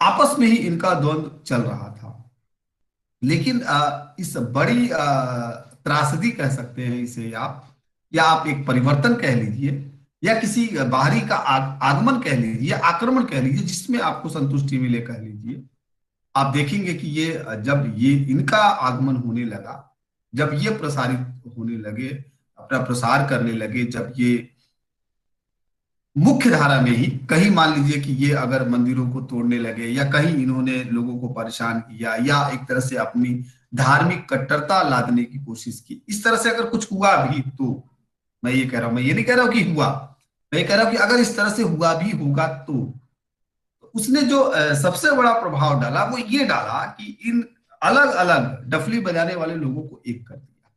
आपस में ही इनका द्वंद्व चल रहा था। लेकिन इस बड़ी त्रासदी कह सकते हैं इसे आप, या आप एक परिवर्तन कह लीजिए, या किसी बाहरी का आगमन कह लीजिए, या आक्रमण कह लीजिए, जिसमें आपको संतुष्टि मिले कह लीजिए। आप देखेंगे कि ये जब ये इनका आगमन होने लगा, जब ये प्रसारित होने लगे, अपना प्रसार करने लगे, जब ये मुख्य धारा में ही कहीं मान लीजिए कि ये अगर मंदिरों को तोड़ने लगे, या कहीं इन्होंने लोगों को परेशान किया, या एक तरह से अपनी धार्मिक कट्टरता लादने की कोशिश की, इस तरह से अगर कुछ हुआ भी, तो मैं ये कह रहा हूं, मैं ये नहीं कह रहा हूं कि हुआ, मैं ये कह रहा हूं कि अगर इस तरह से हुआ भी होगा तो उसने जो सबसे बड़ा प्रभाव डाला वो ये डाला कि इन अलग अलग डफली बजाने वाले लोगों को एक कर दिया।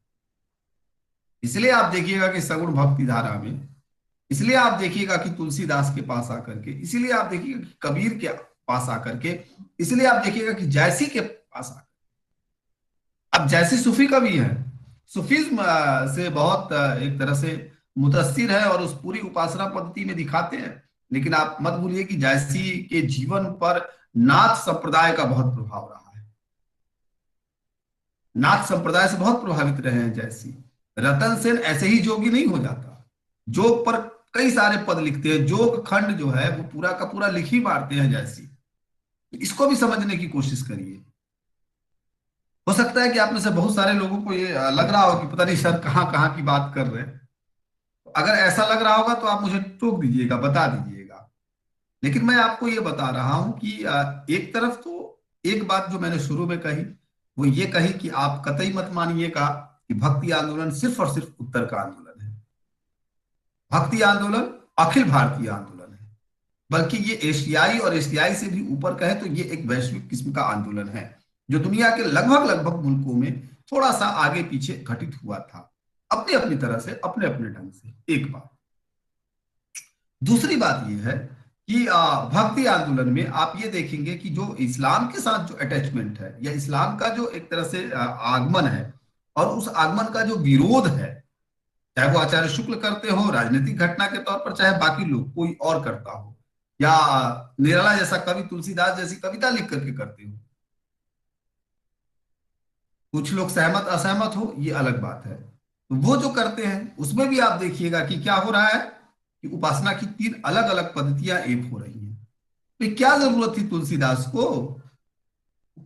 इसलिए आप देखिएगा कि सगुण भक्ति धारा में, इसलिए आप देखिएगा कि तुलसीदास के पास आकर के, इसलिए आप देखिएगा कि कबीर के पास आकर के, इसलिए आप देखिएगा कि जैसी के पास आकर, अब जैसी सूफी कवि है, सूफीज्म से बहुत एक तरह से मुतस्सिर है और उस पूरी उपासना पद्धति में दिखाते हैं। लेकिन आप मत भूलिए कि जैसी के जीवन पर नाथ संप्रदाय का बहुत प्रभाव रहा है। नाथ संप्रदाय से बहुत प्रभावित रहे हैं जैसी। रतन सेन ऐसे ही जोगी नहीं हो जाता। जोग पर कई सारे पद लिखते हैं, जोग खंड जो है वो पूरा का पूरा लिख ही मारते हैं जैसी। इसको भी समझने की कोशिश करिए। हो सकता है कि आप में से बहुत सारे लोगों को ये लग रहा हो कि पता नहीं सर कहाँ कहाँ की बात कर रहे हैं। अगर ऐसा लग रहा होगा तो आप मुझे टोक दीजिएगा, बता दीजिएगा। लेकिन मैं आपको ये बता रहा हूं कि एक तरफ तो एक बात जो मैंने शुरू में कही, वो ये कही कि आप कतई मत मानिएगा कि भक्ति आंदोलन सिर्फ और सिर्फ उत्तर का आंदोलन है। भक्ति आंदोलन अखिल भारतीय आंदोलन है, बल्कि ये एशियाई और एशियाई से भी ऊपर का है, तो ये एक वैश्विक किस्म का आंदोलन है जो दुनिया के लगभग लगभग मुल्कों में थोड़ा सा आगे पीछे घटित हुआ था, अपनी अपनी तरह से, अपने अपने ढंग से। एक बात। दूसरी बात यह है कि भक्ति आंदोलन में आप ये देखेंगे कि जो इस्लाम के साथ जो अटैचमेंट है, या इस्लाम का जो एक तरह से आगमन है, और उस आगमन का जो विरोध है, चाहे वो आचार्य शुक्ल करते हो राजनीतिक घटना के तौर पर, चाहे बाकी लोग कोई और करता हो, या निराला जैसा कवि तुलसीदास जैसी कविता लिख करके करते हो, कुछ लोग सहमत असहमत हो, ये अलग बात है। तो वो जो करते हैं उसमें भी आप देखिएगा कि क्या हो रहा है कि उपासना की तीन अलग अलग पद्धतियां एक हो रही हैं। तो क्या जरूरत थी तुलसीदास को,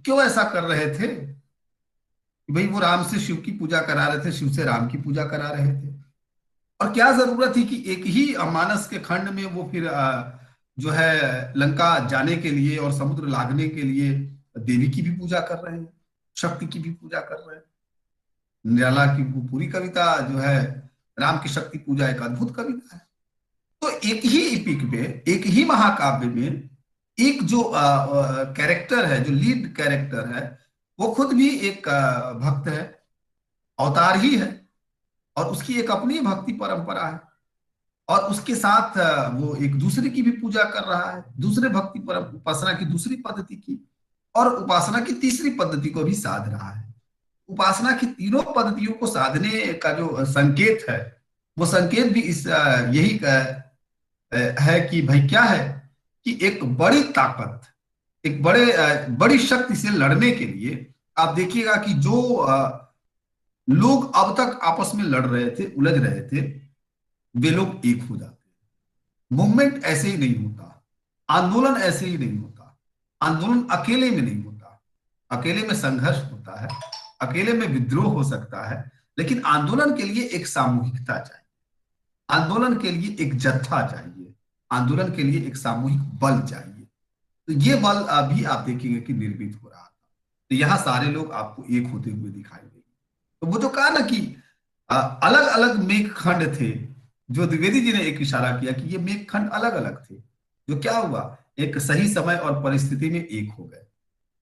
क्यों ऐसा कर रहे थे कि भाई वो राम से शिव की पूजा करा रहे थे, शिव से राम की पूजा करा रहे थे, और क्या जरूरत थी कि एक ही मानस के खंड में वो फिर जो है लंका जाने के लिए और समुद्र लांघने के लिए देवी की भी पूजा कर रहे हैं, शक्ति की भी पूजा कर रहे हैं। निराला की वो पूरी कविता जो है राम की शक्ति पूजा एक अद्भुत कविता है। तो एक ही एपिक में, एक ही महाकाव्य में एक जो कैरेक्टर है, जो लीड कैरेक्टर है, वो खुद भी एक भक्त है, अवतार ही है, और उसकी एक अपनी भक्ति परंपरा है, और उसके साथ वो एक दूसरे की भी पूजा कर रहा है, दूसरे भक्ति पर उपासना की दूसरी पद्धति की, और उपासना की तीसरी पद्धति को भी साध रहा है। उपासना की तीनों पद्धतियों को साधने का जो संकेत है, वो संकेत भी इस यही है कि भाई क्या है कि एक बड़ी ताकत, एक बड़ी शक्ति से लड़ने के लिए आप देखिएगा कि जो लोग अब तक आपस में लड़ रहे थे, उलझ रहे थे, वे लोग एक हो जाते हैं। मूवमेंट ऐसे ही नहीं होता, आंदोलन ऐसे ही नहीं होता, आंदोलन अकेले में नहीं होता, अकेले में संघर्ष होता है, अकेले में विद्रोह हो सकता है, लेकिन आंदोलन के लिए एक सामूहिकता चाहिए, आंदोलन के लिए एक जत्था चाहिए, आंदोलन के लिए एक सामूहिक बल चाहिए। तो ये बल अभी आप देखेंगे कि निर्मित हो रहा था। तो यहाँ सारे लोग आपको एक होते हुए दिखाई देंगे। तो वो जो कहा ना कि अलग अलग मेघ खंड थे, जो द्विवेदी जी ने एक इशारा किया कि ये मेघ खंड अलग अलग थे, जो क्या हुआ, एक सही समय और परिस्थिति में एक हो गए।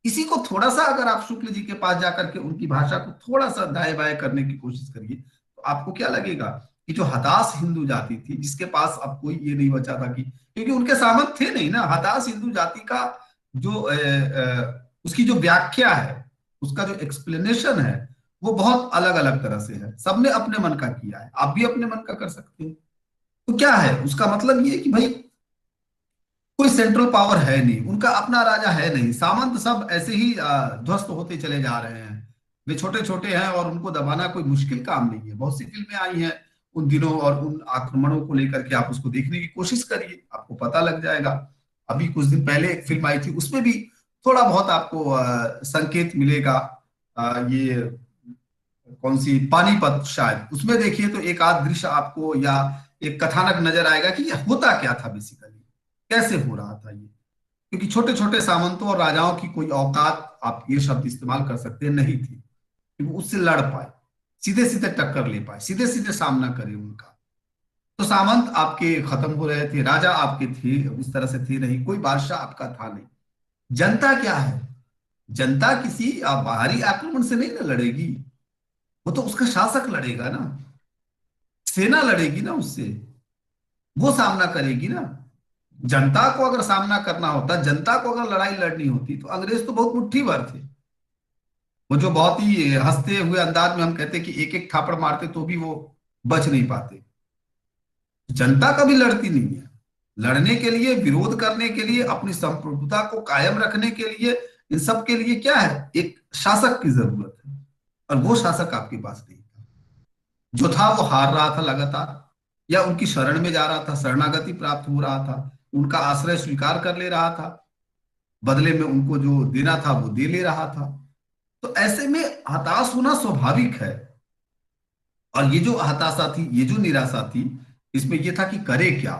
इसी को थोड़ा सा अगर आप शुक्ल जी के पास जाकर के उनकी भाषा को थोड़ा सा दाएं बाएं करने की कोशिश करिए, तो आपको क्या लगेगा कि जो हताश हिंदू जाति थी, जिसके पास अब कोई ये नहीं बचा था कि, क्योंकि उनके सामंत थे नहीं ना, हताश हिंदू जाति का जो उसकी जो व्याख्या है, उसका जो एक्सप्लेनेशन है, वो बहुत अलग अलग तरह से है। सबने अपने मन का किया है, आप भी अपने मन का कर सकते हैं। तो क्या है उसका मतलब, ये कि भाई कोई सेंट्रल पावर है नहीं, उनका अपना राजा है नहीं, सामंत सब ऐसे ही ध्वस्त होते चले जा रहे हैं। वे छोटे छोटे हैं और उनको दबाना कोई मुश्किल काम नहीं है। बहुत सी फिल्में आई हैं उन दिनों, और उन आक्रमणों को लेकर के आप उसको देखने की कोशिश करिए, आपको पता लग जाएगा। अभी कुछ दिन पहले एक फिल्म आई थी, उसमें भी थोड़ा बहुत आपको संकेत मिलेगा। ये कौन सी, पानीपत शायद, उसमें देखिए तो एक आध दृश्य आपको या एक कथानक नजर आएगा कि ये होता क्या था बेसिकली, कैसे हो रहा था ये। क्योंकि छोटे छोटे सामंतों और राजाओं की कोई औकात, आप ये शब्द इस्तेमाल कर सकते हैं, नहीं थी कि वो उससे लड़ पाए, सीधे सीधे टक्कर ले पाए, सीधे सीधे सामना करे उनका। तो सामंत आपके खत्म हो रहे थे, राजा आपके थे उस तरह से थे नहीं, कोई बादशाह आपका था नहीं। जनता क्या है, जनता किसी बाहरी आक्रमण से नहीं ना लड़ेगी, वो तो उसका शासक लड़ेगा ना, सेना लड़ेगी ना उससे, वो सामना करेगी ना। जनता को अगर सामना करना होता, जनता को अगर लड़ाई लड़नी होती, तो अंग्रेज तो बहुत मुट्ठी भर थे। वो जो बहुत ही हंसते हुए अंदाज में हम कहते कि एक एक थापड़ मारते तो भी वो बच नहीं पाते। जनता कभी लड़ती नहीं है। लड़ने के लिए, विरोध करने के लिए, अपनी संप्रभुता को कायम रखने के लिए, इन सब के लिए क्या है, एक शासक की जरूरत है, और वो शासक आपके पास नहीं था। जो था वो हार रहा था लगातार, या उनकी शरण में जा रहा था, शरणागति प्राप्त हो रहा था, उनका आश्रय स्वीकार कर ले रहा था, बदले में उनको जो देना था वो दे ले रहा था। तो ऐसे में हताश होना स्वाभाविक है। और ये जो हताशा थी, ये जो निराशा थी, इसमें ये था कि करे क्या।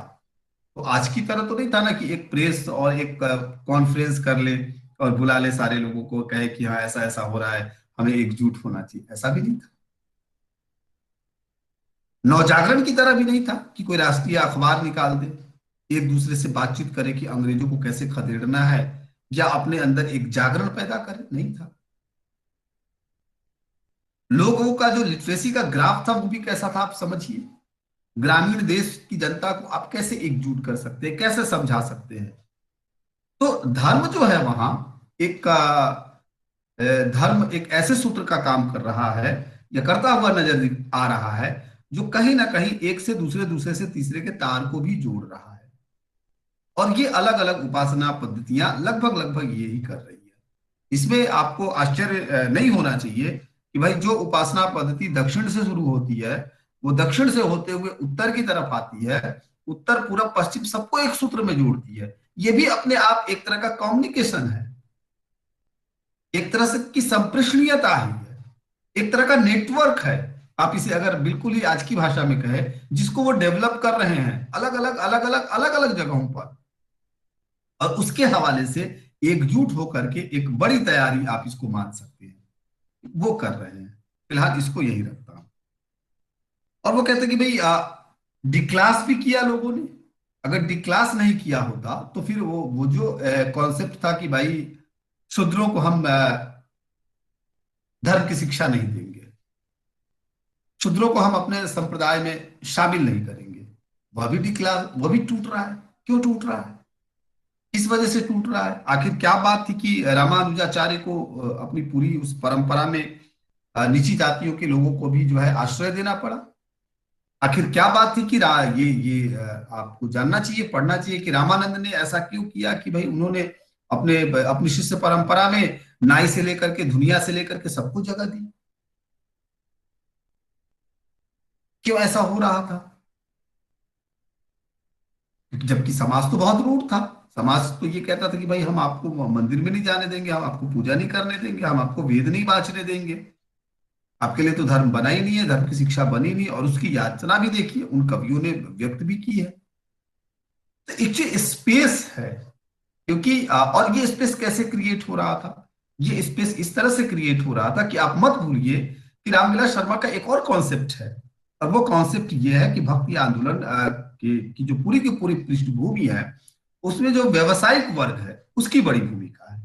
तो आज की तरह तो नहीं था ना कि एक प्रेस और एक कॉन्फ्रेंस कर ले और बुला ले सारे लोगों को, कहे कि हाँ ऐसा ऐसा हो रहा है, हमें एकजुट होना चाहिए, ऐसा भी नहीं था। नवजागरण की तरह भी नहीं था कि कोई राष्ट्रीय अखबार निकाल दे, एक दूसरे से बातचीत करे कि अंग्रेजों को कैसे खदेड़ना है, या अपने अंदर एक जागरण पैदा करे, नहीं था। लोगों का जो लिटरेसी का ग्राफ था वो भी कैसा था, आप समझिए। ग्रामीण देश की जनता को आप कैसे एकजुट कर सकते हैं, कैसे समझा सकते हैं। तो धर्म जो है वहां एक धर्म एक ऐसे सूत्र का काम कर रहा है, या करता हुआ नजर आ रहा है, जो कहीं ना कहीं एक से दूसरे, दूसरे से तीसरे के तार को भी जोड़ रहा है। और ये अलग अलग उपासना पद्धतियां लगभग लगभग यही कर रही है। इसमें आपको आश्चर्य नहीं होना चाहिए कि भाई जो उपासना पद्धति दक्षिण से शुरू होती है, वो दक्षिण से होते हुए उत्तर की तरफ आती है, उत्तर पूरब पश्चिम सबको एक सूत्र में जोड़ती है। ये भी अपने आप एक तरह का कम्युनिकेशन है, एक तरह से की संप्रेषणीयता है, एक तरह का नेटवर्क है। आप इसे अगर बिल्कुल ही आज की भाषा में कहें, जिसको वो डेवलप कर रहे हैं अलग अलग जगहों पर, और उसके हवाले से एकजुट होकर के एक बड़ी तैयारी आप इसको मान सकते हैं, वो कर रहे हैं। फिलहाल इसको यही रखता हूं। और वो कहते हैं कि भाई डिक्लास भी किया लोगों ने। अगर डिक्लास नहीं किया होता तो फिर वो जो कॉन्सेप्ट था कि भाई शूद्रों को हम धर्म की शिक्षा नहीं देंगे, शूद्रों को हम अपने संप्रदाय में शामिल नहीं करेंगे, वह भी डिक्लास, वह भी टूट रहा है। क्यों टूट रहा है, इस वजह से टूट रहा है। आखिर क्या बात थी कि रामानुजाचार्य को अपनी पूरी उस परंपरा में नीची जातियों के लोगों को भी जो है आश्रय देना पड़ा। आखिर क्या बात थी कि आपको जानना चाहिए, पढ़ना चाहिए कि रामानंद ने ऐसा क्यों किया कि भाई उन्होंने अपने अपनी शिष्य परंपरा में नाई से लेकर के धुनिया से लेकर के सबको जगह दी। क्यों ऐसा हो रहा था, जबकि समाज तो बहुत रूढ़ था। समाज तो ये कहता था कि भाई हम आपको मंदिर में नहीं जाने देंगे, हम आपको पूजा नहीं करने देंगे, हम आपको वेद नहीं बांचने देंगे, आपके लिए तो धर्म बना ही नहीं है, धर्म की शिक्षा बनी नहीं। और उसकी याचना भी देखिए उन कवियों ने व्यक्त भी की है। तो एक स्पेस है, क्योंकि और ये स्पेस कैसे क्रिएट हो रहा था, ये स्पेस इस तरह से क्रिएट हो रहा था कि आप मत भूलिए कि रामविलास शर्मा का एक और कॉन्सेप्ट है। और वो कॉन्सेप्ट ये है कि भक्ति आंदोलन की जो पूरी की पूरी पृष्ठभूमि है, उसमें जो व्यवसायिक वर्ग है उसकी बड़ी भूमिका है,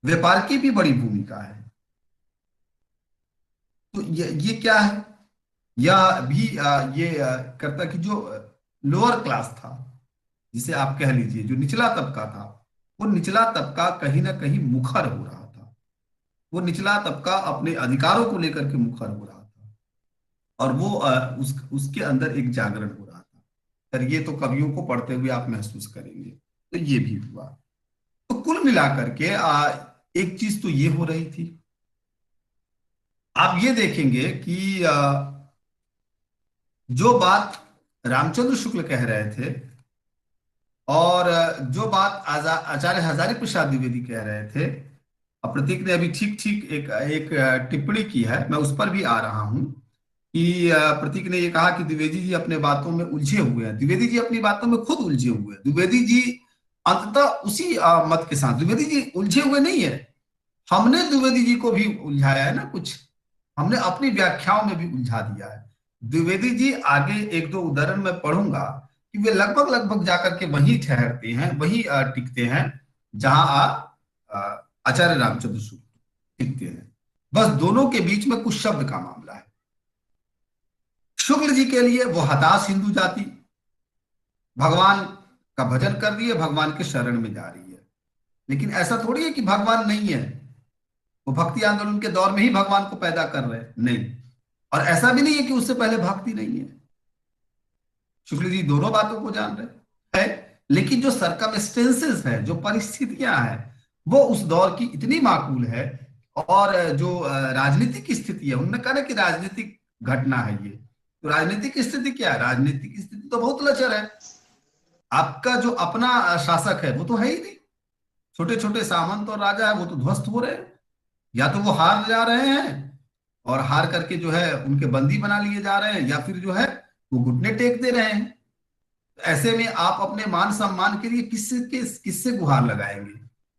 व्यापार की भी बड़ी भूमिका है। तो ये क्या है, यह भी ये करता कि जो लोअर क्लास था, जिसे आप कह लीजिए जो निचला तबका था, वो निचला तबका कहीं ना कहीं मुखर हो रहा था। वो निचला तबका अपने अधिकारों को लेकर के मुखर हो रहा था, और वो उसके अंदर एक जागरण हो रहा था। पर ये तो कवियों को पढ़ते हुए आप महसूस करेंगे। तो ये भी हुआ। तो कुल मिलाकर के एक चीज तो ये हो रही थी। आप ये देखेंगे कि जो बात रामचंद्र शुक्ल कह रहे थे, और जो बात आचार्य हजारी प्रसाद द्विवेदी कह रहे थे, प्रतीक ने अभी ठीक ठीक एक एक टिप्पणी की है, मैं उस पर भी आ रहा हूं कि प्रतीक ने ये कहा कि द्विवेदी जी अपने बातों में उलझे हुए हैं। द्विवेदी जी अपनी बातों में खुद उलझे हुए हैं। द्विवेदी जी अंततः उसी मत के साथ, द्विवेदी जी उलझे हुए नहीं है, हमने द्विवेदी जी को भी उलझाया है ना कुछ, हमने अपनी व्याख्याओं में भी उलझा दिया है। द्विवेदी जी आगे एक दो उदाहरण मैं पढ़ूंगा कि वे लगभग लगभग जाकर के वहीं ठहरते हैं, वहीं टिकते हैं जहां आचार्य रामचंद्र शुक्ल टिकते हैं। बस दोनों के बीच में कुछ शब्द का मामला है। शुक्ल जी के लिए वो हताश हिंदू जाति भगवान का भजन कर रही है, भगवान के शरण में जा रही है। लेकिन ऐसा थोड़ी है कि भगवान नहीं है, वो भक्ति आंदोलन के दौर में ही भगवान को पैदा कर रहे हैं, नहीं। और ऐसा भी नहीं है कि उससे पहले भक्ति नहीं है, शुक्ल जी दोनों बातों को जान रहे हैं। लेकिन जो सरकमस्टेंसेस है, जो परिस्थितियां हैं, वो उस दौर की इतनी माकूल है। और जो राजनीतिक स्थिति है, उन्होंने कहा ना कि राजनीतिक घटना है ये। तो राजनीतिक स्थिति क्या है, राजनीतिक स्थिति तो बहुत लचर है। आपका जो अपना शासक है वो तो है ही नहीं, छोटे छोटे सामंत और राजा है वो तो ध्वस्त हो रहे हैं, या तो वो हार जा रहे हैं और हार करके जो है उनके बंदी बना लिए जा रहे हैं, या फिर जो है वो घुटने टेक दे रहे हैं। ऐसे में आप अपने मान सम्मान के लिए किससे गुहार लगाएंगे।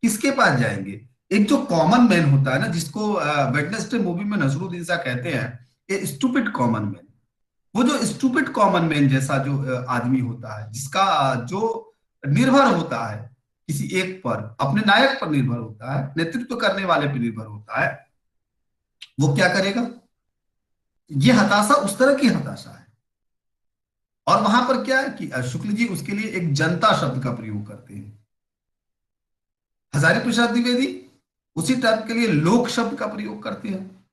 किसके पास जाएंगे? एक जो कॉमन मैन होता है ना, जिसको वेडनेसडे मूवी में नसरुद्दीन सा कहते हैं, ए स्टूपिड कॉमन मैन। वो जो स्टूपिड कॉमन मैन जैसा जो आदमी होता है, जिसका जो निर्भर होता है किसी एक पर, अपने नायक पर निर्भर होता है, नेतृत्व करने वाले पर निर्भर होता है, वो क्या करेगा? ये हताशा उस तरह की हताशा है। और वहां पर क्या है कि शुक्ल जी उसके लिए एक जनता शब्द का प्रयोग करते हैं। हजारी प्रसाद द्विवेदी उसी टर्म के लिए लोक शब्द का प्रयोग करते हैं।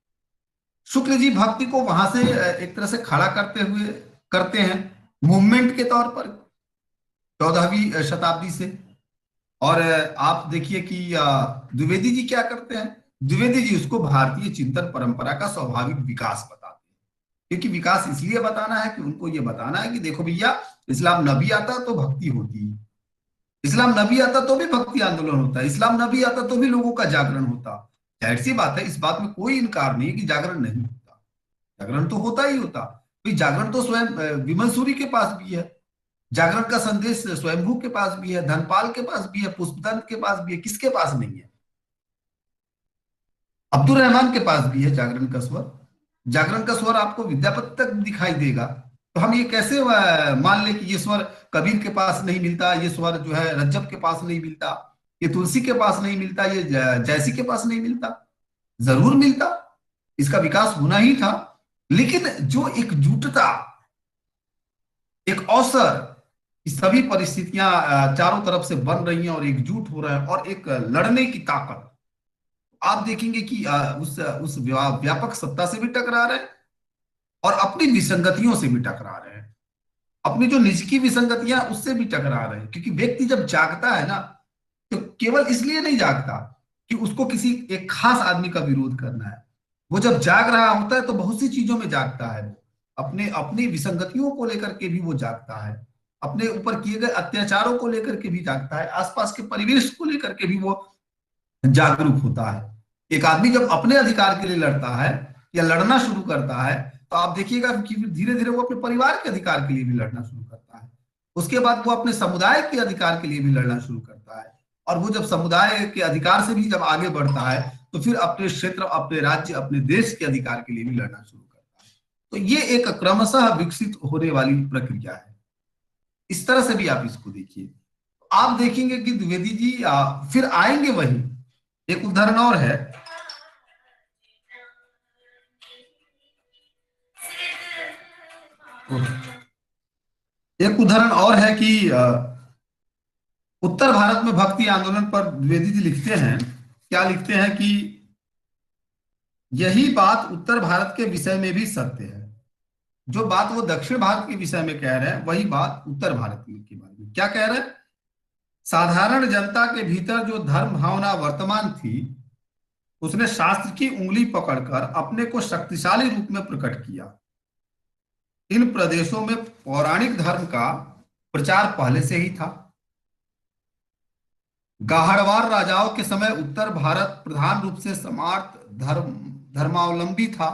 शुक्ल जी भक्ति को वहां से एक तरह से खड़ा करते हुए करते हैं, मूवमेंट के तौर पर, 14वीं शताब्दी से। और आप देखिए कि द्विवेदी जी क्या करते हैं। द्विवेदी जी उसको भारतीय चिंतन परंपरा का स्वाभाविक विकास बताते हैं। क्योंकि विकास इसलिए बताना है कि उनको ये बताना है कि देखो भैया, इस्लाम नबी आता तो भक्ति होती, इस्लाम नबी आता तो भी भक्ति आंदोलन होता, इस्लाम नबी आता तो भी लोगों का जागरण होता। जाहिर सी बात है, इस बात में कोई इनकार नहीं है कि जागरण नहीं होता। जागरण तो होता ही होता। भाई जागरण तो स्वयं विमल सूरी के पास भी है। जागरण का संदेश स्वयंभू के पास भी है, धनपाल के पास भी है, पुष्पदंत के पास भी है। किसके पास नहीं है? अब्दुल रहमान के पास भी है जागरण का स्वर। जागरण का स्वर आपको विद्यापति तक दिखाई देगा। तो हम ये कैसे मान ले कि ये स्वर कबीर के पास नहीं मिलता, ये स्वर जो है रज्जब के पास नहीं मिलता, ये तुलसी के पास नहीं मिलता, ये जयसी के पास नहीं मिलता? जरूर मिलता। इसका विकास होना ही था। लेकिन जो एकजुटता, एक अवसर कि सभी परिस्थितियां चारों तरफ से बन रही हैं और एकजुट हो रहे हैं, और एक लड़ने की ताकत, आप देखेंगे कि उस व्यापक सत्ता से भी टकरा रहे हैं और अपनी विसंगतियों से भी टकरा रहे हैं। अपनी जो निज की विसंगतियां, उससे भी टकरा रहे हैं। क्योंकि व्यक्ति जब जागता है ना, तो केवल इसलिए नहीं जागता कि उसको किसी एक खास आदमी का विरोध करना है। वो जब जाग रहा होता है तो बहुत सी चीजों में जागता है। वो अपने अपनी विसंगतियों को लेकर के भी वो जागता है, अपने ऊपर किए गए अत्याचारों को लेकर के भी जागता है, आसपास के परिवेश को लेकर के भी वो जागरूक होता है। एक आदमी जब अपने अधिकार के लिए लड़ता है या लड़ना शुरू करता है, तो आप देखिएगा कि धीरे धीरे वो अपने परिवार के अधिकार के लिए भी लड़ना शुरू करता है। उसके बाद वो अपने समुदाय के अधिकार के लिए भी लड़ना शुरू करता है। और वो जब समुदाय के अधिकार से भी जब आगे बढ़ता है, तो फिर अपने क्षेत्र, अपने राज्य, अपने देश के अधिकार के लिए भी लड़ना शुरू करता है। तो ये एक क्रमशः विकसित होने वाली प्रक्रिया है। इस तरह से भी आप इसको देखिए। आप देखेंगे कि द्विवेदी जी फिर आएंगे वही। एक उदाहरण और है। एक उदाहरण और है कि उत्तर भारत में भक्ति आंदोलन पर द्विवेदी जी लिखते हैं। क्या लिखते हैं कि यही बात उत्तर भारत के विषय में भी सत्य है। जो बात वो दक्षिण भारत के विषय में कह रहे हैं, वही बात उत्तर भारत के बारे में क्या कह रहे हैं। साधारण जनता के भीतर जो धर्म भावना वर्तमान थी, उसने शास्त्र की उंगली पकड़कर अपने को शक्तिशाली रूप में प्रकट किया। इन प्रदेशों में पौराणिक धर्म का प्रचार पहले से ही था। गाहड़वार राजाओं के समय उत्तर भारत प्रधान रूप से समार्त धर्मावलंबी था।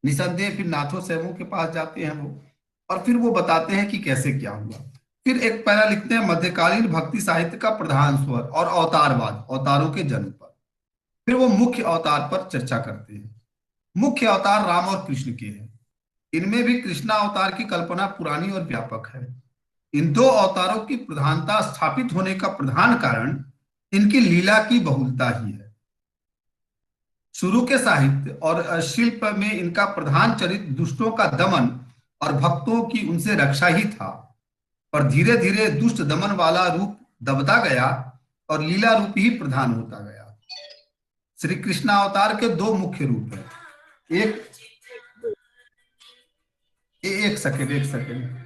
निसंदेह फिर नाथो सेवों के पास जाते हैं वो, और फिर वो बताते हैं कि कैसे क्या हुआ। फिर एक पैरा लिखते हैं मध्यकालीन भक्ति साहित्य का प्रधान स्वर और अवतारवाद, अवतारों के जन्म पर। फिर वो मुख्य अवतार पर चर्चा करते हैं। मुख्य अवतार राम और कृष्ण के हैं। इनमें भी कृष्णा अवतार की कल्पना पुरानी और व्यापक है। इन दो अवतारों की प्रधानता स्थापित होने का प्रधान कारण इनकी लीला की बहुलता ही है। शुरू के साहित्य और शिल्प में इनका प्रधान चरित्र दुष्टों का दमन और भक्तों की उनसे रक्षा ही था। पर धीरे धीरे दुष्ट दमन वाला रूप दबता गया और लीला रूप ही प्रधान होता गया। श्री कृष्ण अवतार के दो मुख्य रूप हैं। एक एक सेकंड, एक सेकंड।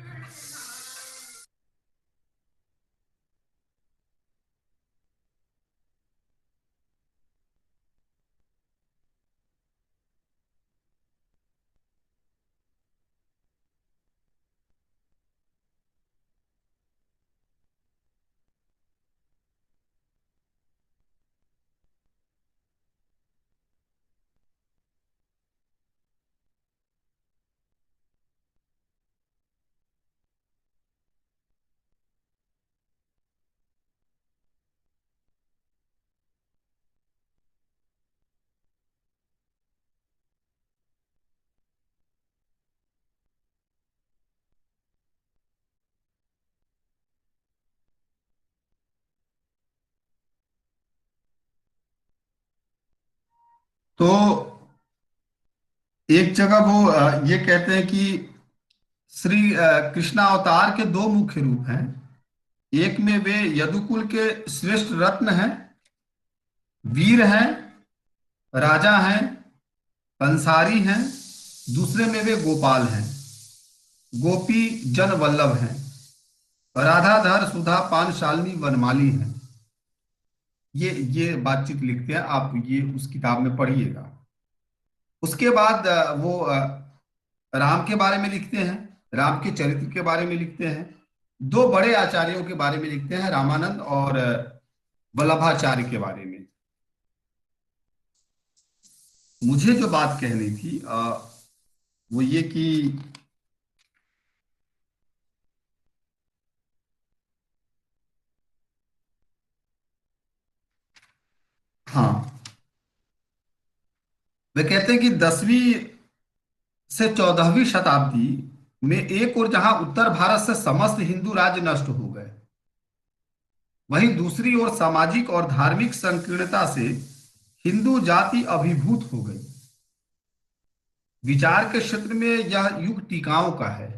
तो एक जगह वो ये कहते हैं कि श्री कृष्ण अवतार के दो मुख्य रूप हैं। एक में वे यदुकुल के श्रेष्ठ रत्न हैं, वीर हैं, राजा हैं, कंसारी हैं। दूसरे में वे गोपाल हैं, गोपी जन वल्लभ हैं, राधाधर सुधा पानशालिनी वनमाली हैं। ये बातचीत लिखते हैं, आप ये उस किताब में पढ़िएगा। उसके बाद वो राम के बारे में लिखते हैं, राम के चरित्र के बारे में लिखते हैं। दो बड़े आचार्यों के बारे में लिखते हैं, रामानंद और वल्लभाचार्य के बारे में। मुझे जो बात कहनी थी वो ये कि हाँ, वे कहते हैं कि 10वीं से 14वीं शताब्दी में एक और जहां उत्तर भारत से समस्त हिंदू राज्य नष्ट हो गए, वहीं दूसरी ओर सामाजिक और धार्मिक संकीर्णता से हिंदू जाति अभिभूत हो गई। विचार के क्षेत्र में यह युग टीकाओं का है।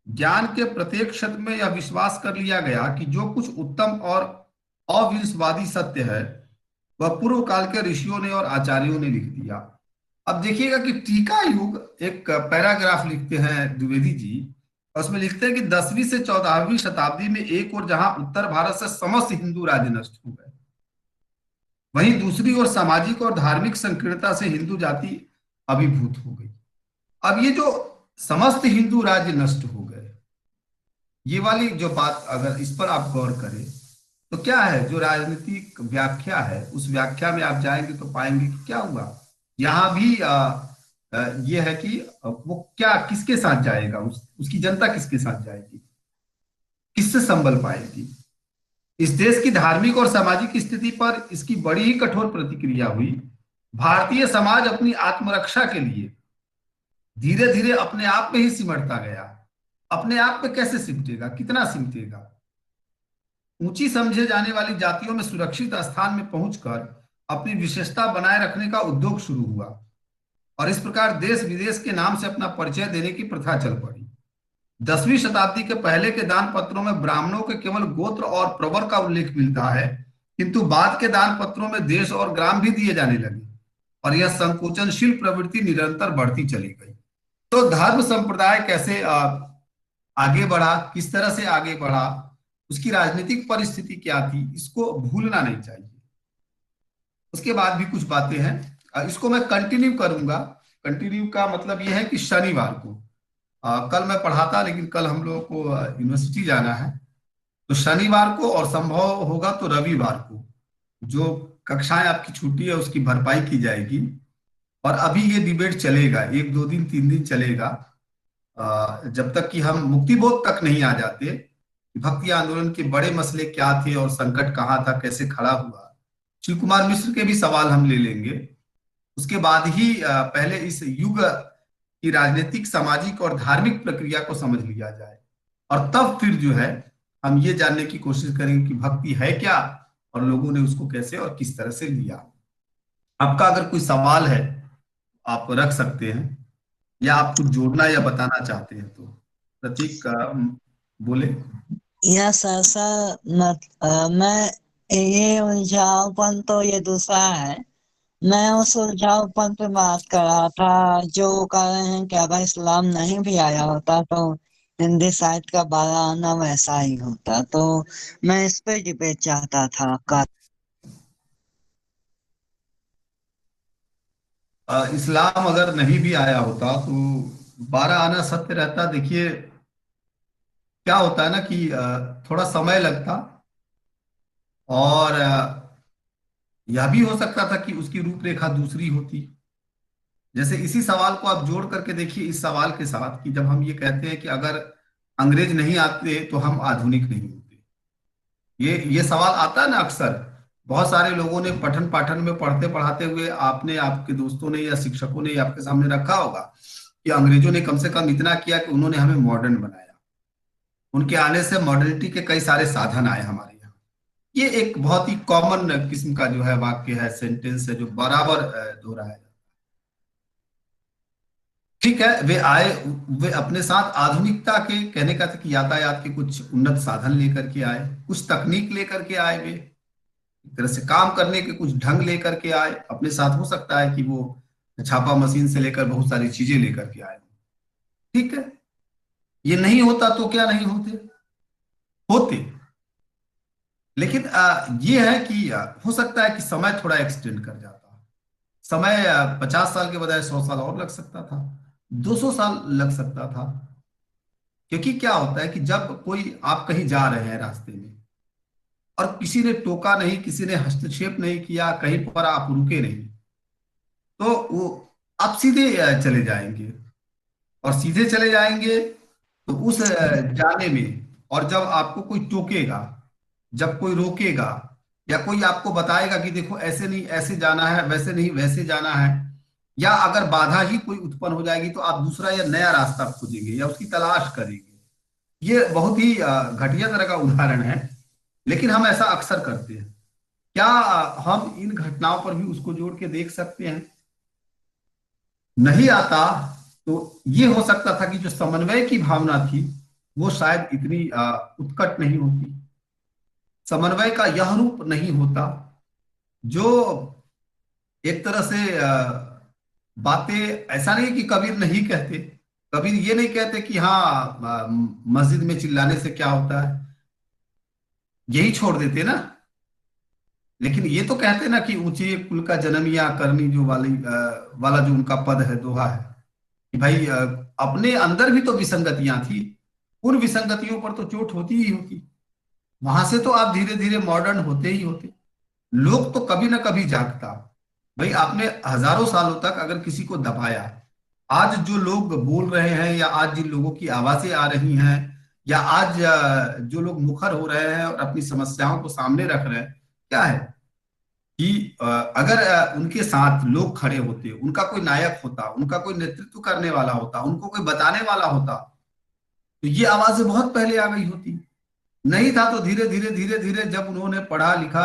ज्ञान के प्रत्येक क्षेत्र में यह विश्वास कर लिया गया कि जो कुछ उत्तम और अविनाशवादी सत्य है वह पूर्व काल के ऋषियों ने और आचार्यों ने लिख दिया। अब देखिएगा कि टीका युग एक पैराग्राफ लिखते हैं द्विवेदी जी, और उसमें लिखते हैं कि 10वीं से 14वीं शताब्दी में एक और जहां उत्तर भारत से समस्त हिंदू राज्य नष्ट हो गए, वहीं दूसरी ओर सामाजिक और धार्मिक संकीर्णता से हिंदू जाति अभिभूत हो गई। अब ये जो समस्त हिंदू राज्य नष्ट हो गए, ये वाली जो बात अगर इस पर आप गौर करें तो क्या है, जो राजनीतिक व्याख्या है उस व्याख्या में आप जाएंगे तो पाएंगे कि क्या हुआ। यहां भी ये है कि वो क्या किसके साथ जाएगा, उसकी जनता किसके साथ जाएगी, किससे संभल पाएगी। इस देश की धार्मिक और सामाजिक स्थिति पर इसकी बड़ी ही कठोर प्रतिक्रिया हुई। भारतीय समाज अपनी आत्मरक्षा के लिए धीरे धीरे अपने आप में ही सिमटता गया। अपने आप में कैसे सिमटेगा, कितना सिमटेगा। ऊंची समझे जाने वाली जातियों में सुरक्षित स्थान में पहुंचकर अपनी विशेषता बनाए रखने का उद्योग शुरू हुआ, और इस प्रकार देश विदेश के नाम से अपना परिचय देने की प्रथा चल पड़ी। 10वीं शताब्दी के पहले के दान पत्रों में ब्राह्मणों के केवल गोत्र और प्रवर का उल्लेख मिलता है, किंतु बाद के दान पत्रों में देश और ग्राम भी दिए जाने लगे, और यह संकोचनशील प्रवृत्ति निरंतर बढ़ती चली गई। तो धर्म संप्रदाय कैसे आगे बढ़ा, किस तरह से आगे बढ़ा, उसकी राजनीतिक परिस्थिति क्या थी, इसको भूलना नहीं चाहिए। उसके बाद भी कुछ बातें हैं, इसको मैं कंटिन्यू करूंगा। कंटिन्यू का मतलब यह है कि शनिवार को कल मैं पढ़ाता, लेकिन कल हम लोगों को यूनिवर्सिटी जाना है, तो शनिवार को और संभव होगा तो रविवार को जो कक्षाएं आपकी छुट्टी है उसकी भरपाई की जाएगी। और अभी ये डिबेट चलेगा, 1 2 दिन 3 दिन चलेगा, जब तक कि हम मुक्तिबोध तक नहीं आ जाते। भक्ति आंदोलन के बड़े मसले क्या थे और संकट कहाँ था, कैसे खड़ा हुआ, शिव कुमार मिश्र के भी सवाल हम ले लेंगे। उसके बाद ही पहले इस युग की राजनीतिक, सामाजिक और धार्मिक प्रक्रिया को समझ लिया जाए, और तब फिर जो है हम ये जानने की कोशिश करेंगे कि भक्ति है क्या और लोगों ने उसको कैसे और किस तरह से लिया। आपका अगर कोई सवाल है आप रख सकते हैं, या आप कुछ जोड़ना या बताना चाहते हैं तो प्रतीक बोले। यस सर, मैं ये उलझाऊपन तो ये दूसरा है। मैं उस उलझाऊपन पे बात कर रहा था जो कह रहे हैं कि अगर इस्लाम नहीं भी आया होता तो हिंदी साहित्य का बारह आना वैसा ही होता। तो मैं इस पे डिबेट चाहता था आपका। इस्लाम अगर नहीं भी आया होता तो 12 आना सत्य रहता। देखिए क्या होता है ना कि थोड़ा समय लगता, और यह भी हो सकता था कि उसकी रूपरेखा दूसरी होती। जैसे इसी सवाल को आप जोड़ करके देखिए इस सवाल के साथ, कि जब हम ये कहते हैं कि अगर अंग्रेज नहीं आते तो हम आधुनिक नहीं होते, ये सवाल आता है ना अक्सर। बहुत सारे लोगों ने पठन पाठन में पढ़ते पढ़ाते हुए आपने, आपके दोस्तों ने या शिक्षकों ने आपके सामने रखा होगा कि अंग्रेजों ने कम से कम इतना किया कि उन्होंने हमें मॉडर्न बनाया। उनके आने से मॉडर्निटी के कई सारे साधन आए हमारे यहाँ। ये एक बहुत ही कॉमन किस्म का जो है वाक्य है, सेंटेंस है, जो बराबर दोहराया जाता है। ठीक है, वे आए, वे अपने साथ आधुनिकता के, कहने का था कि यातायात के कुछ उन्नत साधन लेकर के आए, कुछ तकनीक लेकर के आए, वे एक तरह से काम करने के कुछ ढंग लेकर के आए अपने साथ। हो सकता है कि वो छापा मशीन से लेकर बहुत सारी चीजें लेकर के आए। ठीक है, ये नहीं होता तो क्या नहीं होते, होते। लेकिन ये है कि हो सकता है कि समय थोड़ा एक्सटेंड कर जाता। समय 50 साल के बजाय 100 साल और लग सकता था, 200 साल लग सकता था। क्योंकि क्या होता है कि जब कोई, आप कहीं जा रहे हैं रास्ते में और किसी ने टोका नहीं, किसी ने हस्तक्षेप नहीं किया, कहीं पर आप रुके नहीं, तो वो आप सीधे चले जाएंगे। और सीधे चले जाएंगे तो उस जाने में, और जब आपको कोई टोकेगा, जब कोई रोकेगा, या कोई आपको बताएगा कि देखो ऐसे नहीं ऐसे जाना है, वैसे नहीं वैसे जाना है, या अगर बाधा ही कोई उत्पन्न हो जाएगी तो आप दूसरा या नया रास्ता खोजेंगे या उसकी तलाश करेंगे। ये बहुत ही घटिया तरह का उदाहरण है, लेकिन हम ऐसा अक्सर करते हैं। क्या हम इन घटनाओं पर भी उसको जोड़ के देख सकते हैं? नहीं आता। तो ये हो सकता था कि जो समन्वय की भावना थी वो शायद इतनी उत्कट नहीं होती, समन्वय का यह रूप नहीं होता, जो एक तरह से बातें, ऐसा नहीं कि कबीर नहीं कहते, कबीर ये नहीं कहते कि हाँ मस्जिद में चिल्लाने से क्या होता है, यही छोड़ देते ना। लेकिन ये तो कहते ना कि ऊंचे कुल का जन्मिया करनी, जो वाला जो उनका पद है, दोहा है, कि भाई अपने अंदर भी तो विसंगतियां थी, उन विसंगतियों पर तो चोट होती ही होती। वहां से तो आप धीरे धीरे मॉडर्न होते ही होते। लोग तो कभी ना कभी जागता। भाई आपने हजारों सालों तक अगर किसी को दबाया, आज जो लोग बोल रहे हैं, या आज जिन लोगों की आवाजें आ रही हैं, या आज जो लोग मुखर हो रहे हैं और अपनी समस्याओं को सामने रख रहे हैं, क्या है कि अगर उनके साथ लोग खड़े होते, उनका कोई नायक होता, उनका कोई नेतृत्व करने वाला होता, उनको कोई बताने वाला होता, तो ये आवाजें बहुत पहले आ गई होती। नहीं था तो धीरे धीरे धीरे धीरे जब उन्होंने पढ़ा लिखा,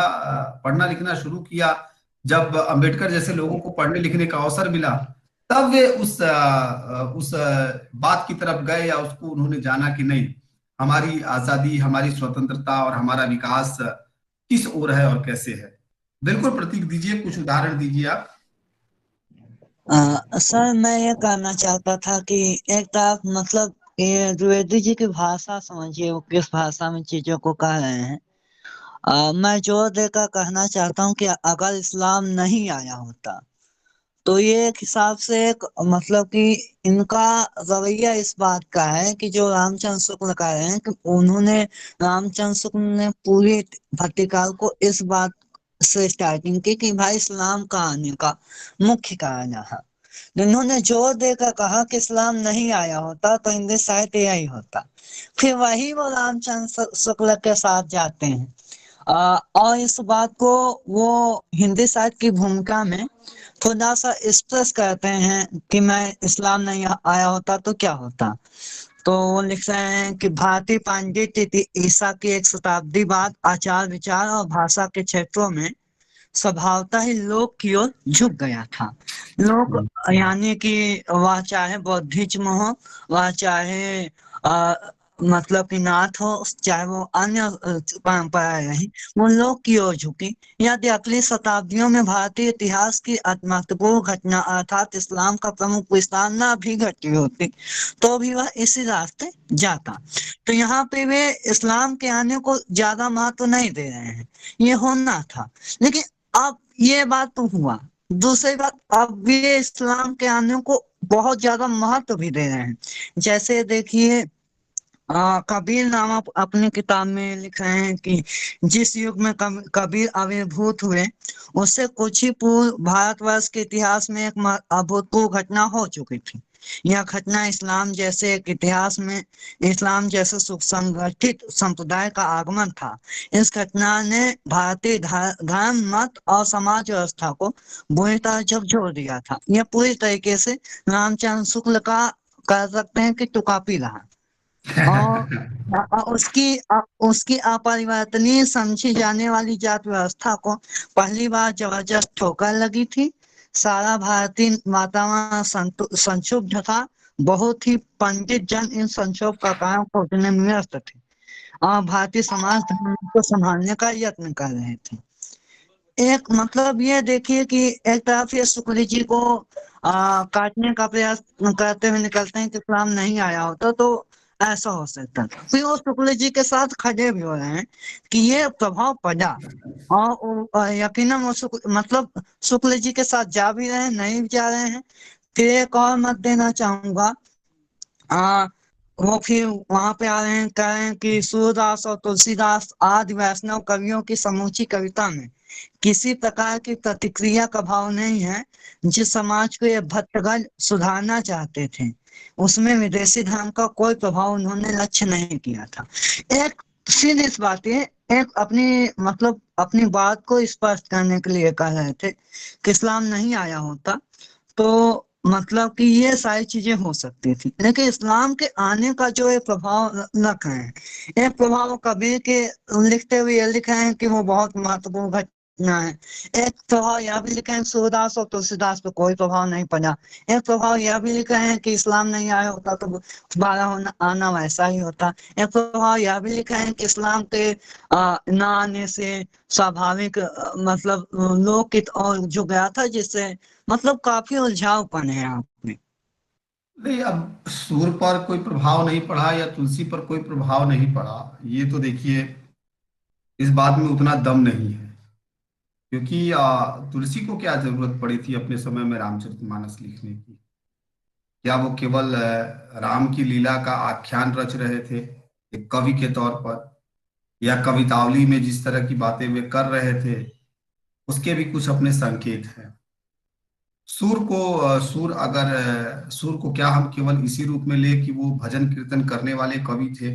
पढ़ना लिखना शुरू किया, जब अंबेडकर जैसे लोगों को पढ़ने लिखने का अवसर मिला, तब वे उस बात की तरफ गए, या उसको उन्होंने जाना कि नहीं, हमारी आजादी, हमारी स्वतंत्रता और हमारा विकास किस ओर है और कैसे है। बिल्कुल प्रतीक दीजिए, कुछ उदाहरण दीजिए आप। सर मैं ये कहना चाहता था कि एक तो आप मतलब ये द्विवेदी जी की भाषा समझिए, वो किस भाषा में चीजों को कह रहे हैं। मैं जोर देकर कहना चाहता हूँ कि अगर इस्लाम नहीं आया होता तो ये एक हिसाब से एक मतलब कि इनका रवैया इस बात का है कि जो रामचंद्र शुक्ल कह रहे हैं कि उन्होंने, रामचंद्र शुक्ल ने पूरी भट्टिकाल को इस बात से स्टार्टिंग की कि भाई इस्लाम का आने का मुख्य कारण है। इन्होंने जोर देकर कहा कि इस्लाम नहीं आया होता तो हिंदी साहित्य यही होता। फिर वही वो रामचंद्र शुक्ल के साथ जाते हैं, और इस बात को वो हिंदी साहित्य की भूमिका में थोड़ा सा स्ट्रेस करते हैं कि मैं इस्लाम नहीं आया होता तो क्या होता। तो वो लिख रहे हैं कि भारतीय पांडित्य ईसा की एक शताब्दी बाद आचार विचार और भाषा के क्षेत्रों में स्वभावतः ही लोक की ओर झुक गया था। लोक यानी कि वह चाहे बौद्धिज्म हो, वह चाहे मतलब कि नाथ हो, चाहे वो अन्य परंपराएं रही, वो लोक की ओर झुकी। यदि अगली शताब्दियों में भारतीय इतिहास की महत्वपूर्ण घटना अर्थात इस्लाम का प्रमुख विस्तार न भी घटी होती तो भी वह इसी रास्ते जाता। तो यहाँ पे वे इस्लाम के आने को ज्यादा महत्व नहीं दे रहे हैं, ये होना था। लेकिन अब ये बात तो हुआ, दूसरी बात अब ये इस्लाम के आने को बहुत ज्यादा महत्व भी दे रहे हैं। जैसे देखिए कबीर नामा अपनी किताब में लिख रहे हैं कि जिस युग में कबीर आविर्भूत हुए उससे कुछ ही पूर्व भारतवर्ष के इतिहास में एक अभूतपूर्व घटना हो चुकी थी। यह घटना इस्लाम जैसे सुसंगठित संप्रदाय का आगमन था। इस घटना ने भारतीय धर्म मत और समाज व्यवस्था को बुरी तरह झकझोर दिया था। यह पूरी तरीके से रामचंद्र शुक्ल का कह सकते हैं कि तुकापी रहा। और उसकी अपरिवर्तनीय समझी जाने वाली जात व्यवस्था को पहली बार जबरदस्त ठोकर लगी थी। सारा भारतीय वातावरण संक्षुब्ध था। बहुत ही पंडित जन इन संक्षोभ का कारण खोजने में व्यस्त थे और भारतीय समाज धर्म को संभालने का यत्न कर रहे थे। एक मतलब ये देखिए कि एक तरफ ये शुक्ल जी को काटने का प्रयास करते हुए निकलते हैं कि इस्लाम नहीं आया होता तो ऐसा हो सकता था। फिर वो शुक्ल जी के साथ खड़े भी हो रहे हैं कि ये प्रभाव पड़ा। और यकीनन वो मतलब शुक्ल जी के साथ जा भी रहे हैं, नहीं भी जा रहे हैं। फिर एक और मत देना चाहूंगा। आ, वो फिर वहां पे आ रहे हैं, कह रहे हैं कि सूरदास और तुलसीदास आदि वैष्णव कवियों की समूची कविता में किसी प्रकार की प्रतिक्रिया का भाव नहीं है। जिस समाज को ये भट्टगढ़ सुधारना चाहते थे उसमें विदेशी धर्म का कोई प्रभाव उन्होंने लक्ष्य नहीं किया था। एक फिर इस बात ये एक अपनी मतलब अपनी बात को स्पष्ट करने के लिए कह रहे थे कि इस्लाम नहीं आया होता तो मतलब कि ये सारी चीजें हो सकती थी, लेकिन इस्लाम के आने का जो एक प्रभाव रख रहे हैं, एक प्रभाव कबीर के लिखते हुए ये लिखे हैं कि वो बहुत महत्वपूर्ण घटना है। एक प्रभाव यह भी लिखे हैं सूरदास और तुलसीदास पे कोई प्रभाव नहीं पड़ा। एक प्रभाव यह भी लिखे हैं कि इस्लाम नहीं आया होता तो दोबारा होना आना वैसा ही होता। एक प्रभाव यह भी लिखा है कि इस्लाम के न आने से स्वाभाविक मतलब लोकहित और जो गया था जिससे मतलब काफी उलझावपन है यहाँ पे। नहीं, अब सूर पर कोई प्रभाव नहीं पड़ा या तुलसी पर कोई प्रभाव नहीं पड़ा, ये तो देखिए इस बात में उतना दम नहीं है। क्योंकि तुलसी को क्या जरूरत पड़ी थी अपने समय में रामचरितमानस लिखने की? क्या वो केवल राम की लीला का आख्यान रच रहे थे एक कवि के तौर पर, या कवितावली में जिस तरह की बातें वे कर रहे थे उसके भी कुछ अपने संकेत हैं? सुर को सुर अगर सुर को क्या हम केवल इसी रूप में ले कि वो भजन कीर्तन करने वाले कवि थे,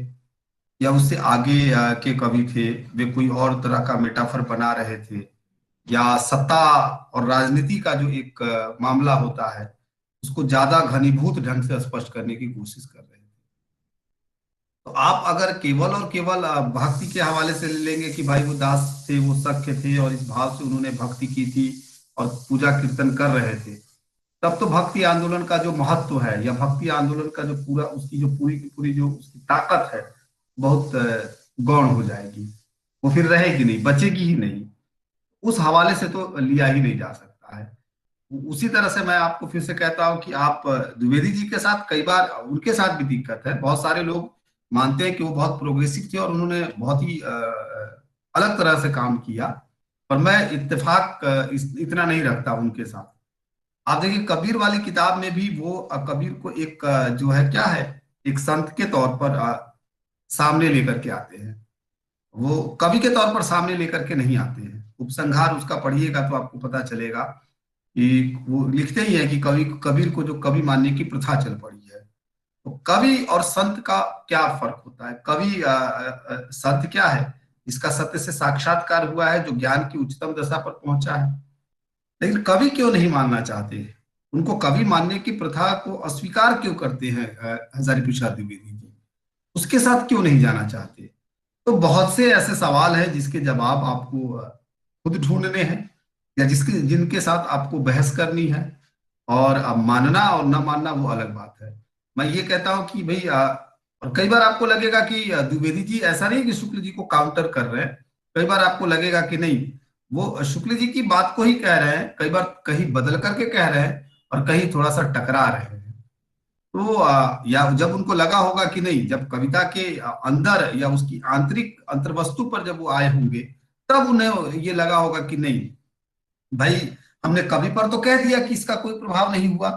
या उससे आगे के कवि थे, वे कोई और तरह का मेटाफर बना रहे थे, या सत्ता और राजनीति का जो एक मामला होता है उसको ज्यादा घनीभूत ढंग से स्पष्ट करने की कोशिश कर रहे थे? तो आप अगर केवल और केवल भक्ति के हवाले से ले लेंगे कि भाई वो दास थे, वो सख्य थे और इस भाव से उन्होंने भक्ति की थी और पूजा कीर्तन कर रहे थे, तब तो भक्ति आंदोलन का जो महत्व है या भक्ति आंदोलन का जो पूरा उसकी जो पूरी की पूरी जो उसकी ताकत है बहुत गौण हो जाएगी। वो फिर रहेगी नहीं, बचेगी ही नहीं। उस हवाले से तो लिया ही नहीं जा सकता है। उसी तरह से मैं आपको फिर से कहता हूं कि आप द्विवेदी जी के साथ कई बार उनके साथ भी दिक्कत है। बहुत सारे लोग मानते हैं कि वो बहुत प्रोग्रेसिव थे और उन्होंने बहुत ही अलग तरह से काम किया, पर मैं इत्तेफाक इतना नहीं रखता उनके साथ। आप देखिए कबीर वाली किताब में भी वो कबीर को एक जो है क्या है, एक संत के तौर पर सामने लेकर के आते हैं। वो कवि के तौर पर सामने लेकर के नहीं आते हैं। उपसंहार उसका पढ़िएगा तो आपको पता चलेगा कि वो लिखते ही है कि कवि कबीर को जो कवि मानने की प्रथा चल पड़ी है। तो कवि और संत का क्या फर्क होता है? कवि संत क्या है? इसका सत्य से साक्षात्कार हुआ है, जो ज्ञान की उच्चतम दशा पर पहुंचा है। लेकिन कवि क्यों नहीं मानना चाहते? उनको कवि मानने की प्रथा को अस्वीकार क्यों करते हैं हजारी प्रसाद द्विवेदी जी? उसके साथ क्यों नहीं जाना चाहते? तो बहुत से ऐसे सवाल हैं जिसके जवाब आपको खुद ढूंढने हैं, या जिसके जिनके साथ आपको बहस करनी है। और अब मानना और न मानना वो अलग बात है। मैं ये कहता हूं कि भाई और कई बार आपको लगेगा कि द्विवेदी जी ऐसा नहीं कि शुक्ल जी को काउंटर कर रहे हैं। कई बार आपको लगेगा कि नहीं, वो शुक्ल जी की बात को ही कह रहे हैं, कई बार कहीं बदल करके कह रहे हैं और कहीं थोड़ा सा टकरा रहे हैं। तो या जब उनको लगा होगा कि नहीं, जब कविता के अंदर या उसकी आंतरिक अंतर्वस्तु पर जब वो आए होंगे, तब उन्हें ये लगा होगा कि नहीं भाई, हमने कवि पर तो कह दिया कि इसका कोई प्रभाव नहीं हुआ,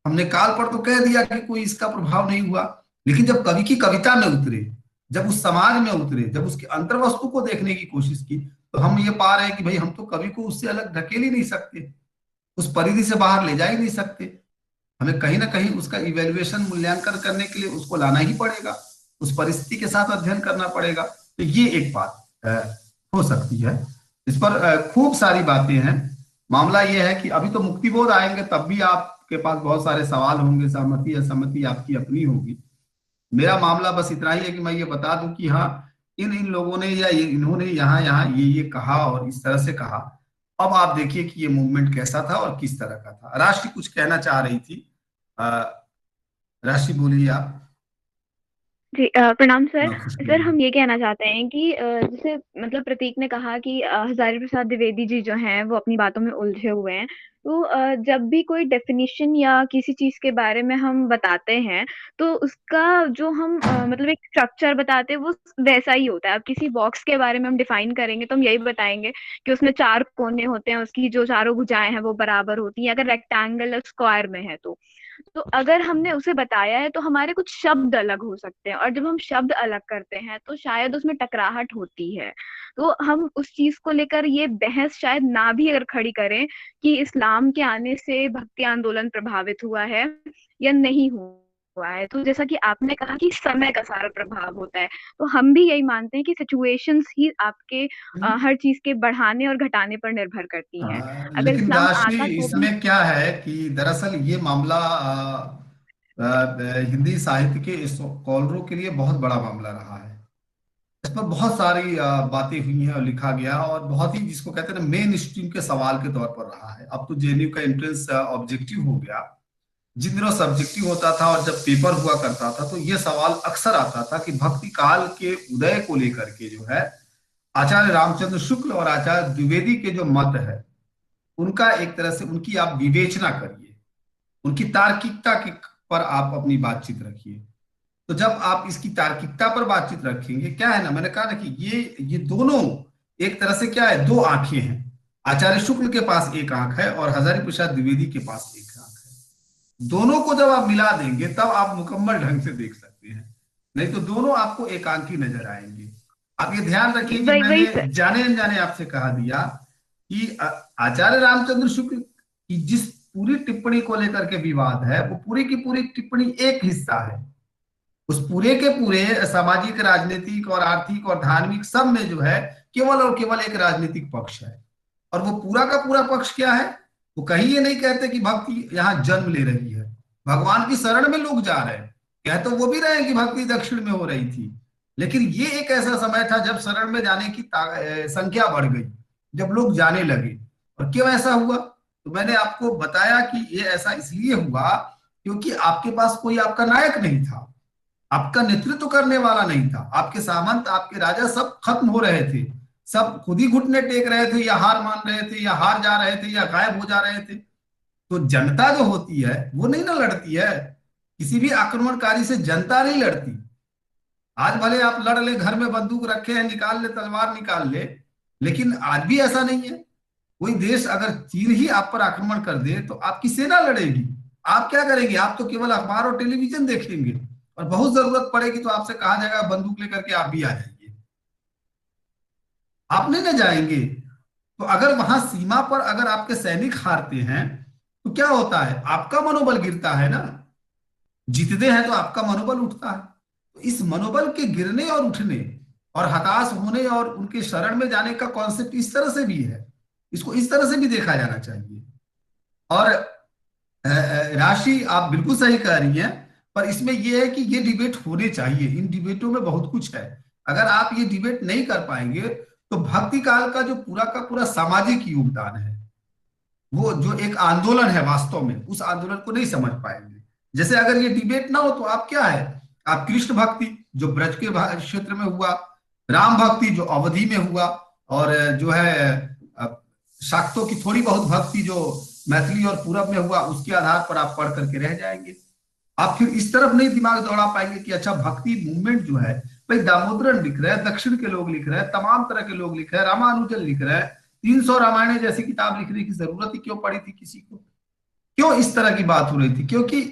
हमने काल पर तो कह दिया कि कोई इसका प्रभाव नहीं हुआ, लेकिन जब कवि की कविता में उतरे, जब उस समाज में उतरे, जब उसकी अंतर्वस्तु को देखने की कोशिश की, तो हम ये पा रहे हैं कि भाई हम तो कवि को उससे अलग ढकेल ही नहीं सकते, उस परिधि से बाहर ले जा ही नहीं सकते। हमें कहीं ना कहीं उसका इवेल्युएशन मूल्यांकन करने के लिए उसको लाना ही पड़ेगा, उस परिस्थिति के साथ अध्ययन करना पड़ेगा। तो ये एक बात हो सकती है। इस पर खूब सारी बातें हैं। मामला ये है कि अभी तो मुक्तिबोध आएंगे तब भी आपके पास बहुत सारे सवाल होंगे, सहमति असहमति आपकी अपनी होगी। मेरा मामला बस इतना ही है कि मैं ये बता दूं कि हाँ, इन इन लोगों ने या इन्होंने यहाँ यहाँ ये कहा और इस तरह से कहा। अब आप देखिए कि ये मूवमेंट कैसा था और किस तरह का था। राष्ट्र कुछ कहना चाह रही थी। राशि बोलिए आप। जी प्रणाम सर। मैं खुश सर बोलिए। हम ये कहना चाहते हैं कि जैसे मतलब प्रतीक ने कहा कि हजारी प्रसाद द्विवेदी जी जो हैं वो अपनी बातों में उलझे हुए हैं। तो जब भी कोई डेफिनेशन या किसी चीज के बारे में हम बताते हैं तो उसका जो हम मतलब एक स्ट्रक्चर बताते हैं वो वैसा ही होता है। अब किसी बॉक्स के बारे में हम डिफाइन करेंगे तो हम यही बताएंगे कि उसमें चार कोने होते हैं, उसकी जो चारों भुजाएं हैं वो बराबर होती हैं, अगर रेक्टेंगल स्क्वायर में है तो अगर हमने उसे बताया है तो हमारे कुछ शब्द अलग हो सकते हैं, और जब हम शब्द अलग करते हैं तो शायद उसमें टकराहट होती है। तो हम उस चीज को लेकर ये बहस शायद ना भी अगर खड़ी करें कि इस्लाम के आने से भक्ति आंदोलन प्रभावित हुआ है या नहीं हुआ है, तो जैसा कि आपने कहा कि समय का सारा प्रभाव होता है, तो हम भी यही मानते हैं कि सिचुएशंस ही आपके हर चीज के बढ़ाने और घटाने पर निर्भर करती हैं। अगर लेकिन इस्लाम राशि आता तो भी। इसमें क्या है कि दरअसल ये मामला हिंदी साहित्य के स्कॉलरों के लिए बहुत बड़ा मामला रहा है। इस पर बहुत सारी बातें हुई हैं और लिखा गया, और बहुत ही जिसको कहते हैं ना मेन स्ट्रीम के सवाल के तौर पर रहा है। अब तो जेएनयू का एंट्रेंस ऑब्जेक्टिव हो गया। जिन दिनों सब्जेक्टिव होता था और जब पेपर हुआ करता था तो ये सवाल अक्सर आता था कि भक्ति काल के उदय को लेकर के जो है आचार्य रामचंद्र शुक्ल और आचार्य द्विवेदी के जो मत है उनका एक तरह से उनकी आप विवेचना करिए, उनकी तार्किकता के पर आप अपनी बातचीत रखिए। तो जब आप इसकी तार्किकता पर बातचीत रखेंगे, क्या है ना, मैंने कहा ना कि ये दोनों एक तरह से क्या है, दो आंखें हैं। आचार्य शुक्ल के पास एक आंख है और हजारी प्रसाद द्विवेदी के पास एक आंख है। दोनों को जब आप मिला देंगे तब आप मुकम्मल ढंग से देख सकते हैं, नहीं तो दोनों आपको एकांकी नजर आएंगे। आप ये ध्यान रखिए कि वही वही मैंने सर। जाने अनजाने आपसे कहा दिया कि आचार्य रामचंद्र शुक्ल की जिस पूरी टिप्पणी को लेकर के विवाद है वो पूरी की पूरी टिप्पणी एक हिस्सा है। उस पूरे के पूरे सामाजिक राजनीतिक और आर्थिक और धार्मिक सब में जो है केवल और केवल एक राजनीतिक पक्ष है। और वो पूरा का पूरा पक्ष क्या है, वो कहीं ये नहीं कहते कि भक्ति यहाँ जन्म ले रही है, भगवान की शरण में लोग जा रहे हैं। कह तो वो भी रहे हैं कि भक्ति दक्षिण में हो रही थी, लेकिन ये एक ऐसा समय था जब शरण में जाने की संख्या बढ़ गई, जब लोग जाने लगे। और क्यों ऐसा हुआ, तो मैंने आपको बताया कि ये ऐसा इसलिए हुआ क्योंकि आपके पास कोई आपका नायक नहीं था, आपका नेतृत्व करने वाला नहीं था। आपके सामंत आपके राजा सब खत्म हो रहे थे, सब खुद ही घुटने टेक रहे थे या हार मान रहे थे या हार जा रहे थे या गायब हो जा रहे थे। तो जनता जो होती है वो नहीं ना लड़ती है, किसी भी आक्रमणकारी से जनता नहीं लड़ती। आज भले आप लड़ ले, घर में बंदूक रखे हैं, निकाल ले, तलवार निकाल ले, लेकिन आज भी ऐसा नहीं है। कोई देश अगर चीन ही आप पर आक्रमण कर दे तो आपकी सेना लड़ेगी, आप क्या करेंगे, आप तो केवल अखबार और टेलीविजन देखेंगे, और बहुत जरूरत पड़ेगी तो आपसे कहा जाएगा बंदूक लेकर के आप भी आ जाइए, आप नहीं ना जाएंगे। तो अगर वहां सीमा पर अगर आपके सैनिक हारते हैं तो क्या होता है, आपका मनोबल गिरता है ना। जीतते हैं तो आपका मनोबल उठता है। तो इस मनोबल के गिरने और उठने और हताश होने और उनके शरण में जाने का कॉन्सेप्ट इस तरह से भी है, इसको इस तरह से भी देखा जाना चाहिए। और राशि आप बिल्कुल सही कह रही हैं, पर इसमें यह है कि ये डिबेट होने चाहिए, इन डिबेटों में बहुत कुछ है। अगर आप ये डिबेट नहीं कर पाएंगे तो भक्ति काल का जो पूरा का पूरा सामाजिक योगदान है, वो जो एक आंदोलन है वास्तव में, उस आंदोलन को नहीं समझ पाएंगे। जैसे अगर ये डिबेट ना हो तो आप क्या है, आप कृष्ण भक्ति जो ब्रज के क्षेत्र में हुआ, राम भक्ति जो अवधि में हुआ, और जो है शाक्तों की थोड़ी बहुत भक्ति जो मैथिली और पूरब में हुआ, उसके आधार पर आप पढ़ करके रह जाएंगे। आप फिर इस तरफ नहीं दिमाग दौड़ा पाएंगे कि अच्छा भक्ति मूवमेंट जो है, भाई दामोदरन लिख रहे हैं, दक्षिण के लोग लिख रहे हैं, तमाम तरह के लोग लिख रहे हैं, रामानुजन लिख रहे हैं, 300 रामायण जैसी किताब लिखने की जरूरत ही क्यों पड़ी थी किसी को, क्यों इस तरह की बात हो रही थी, क्योंकि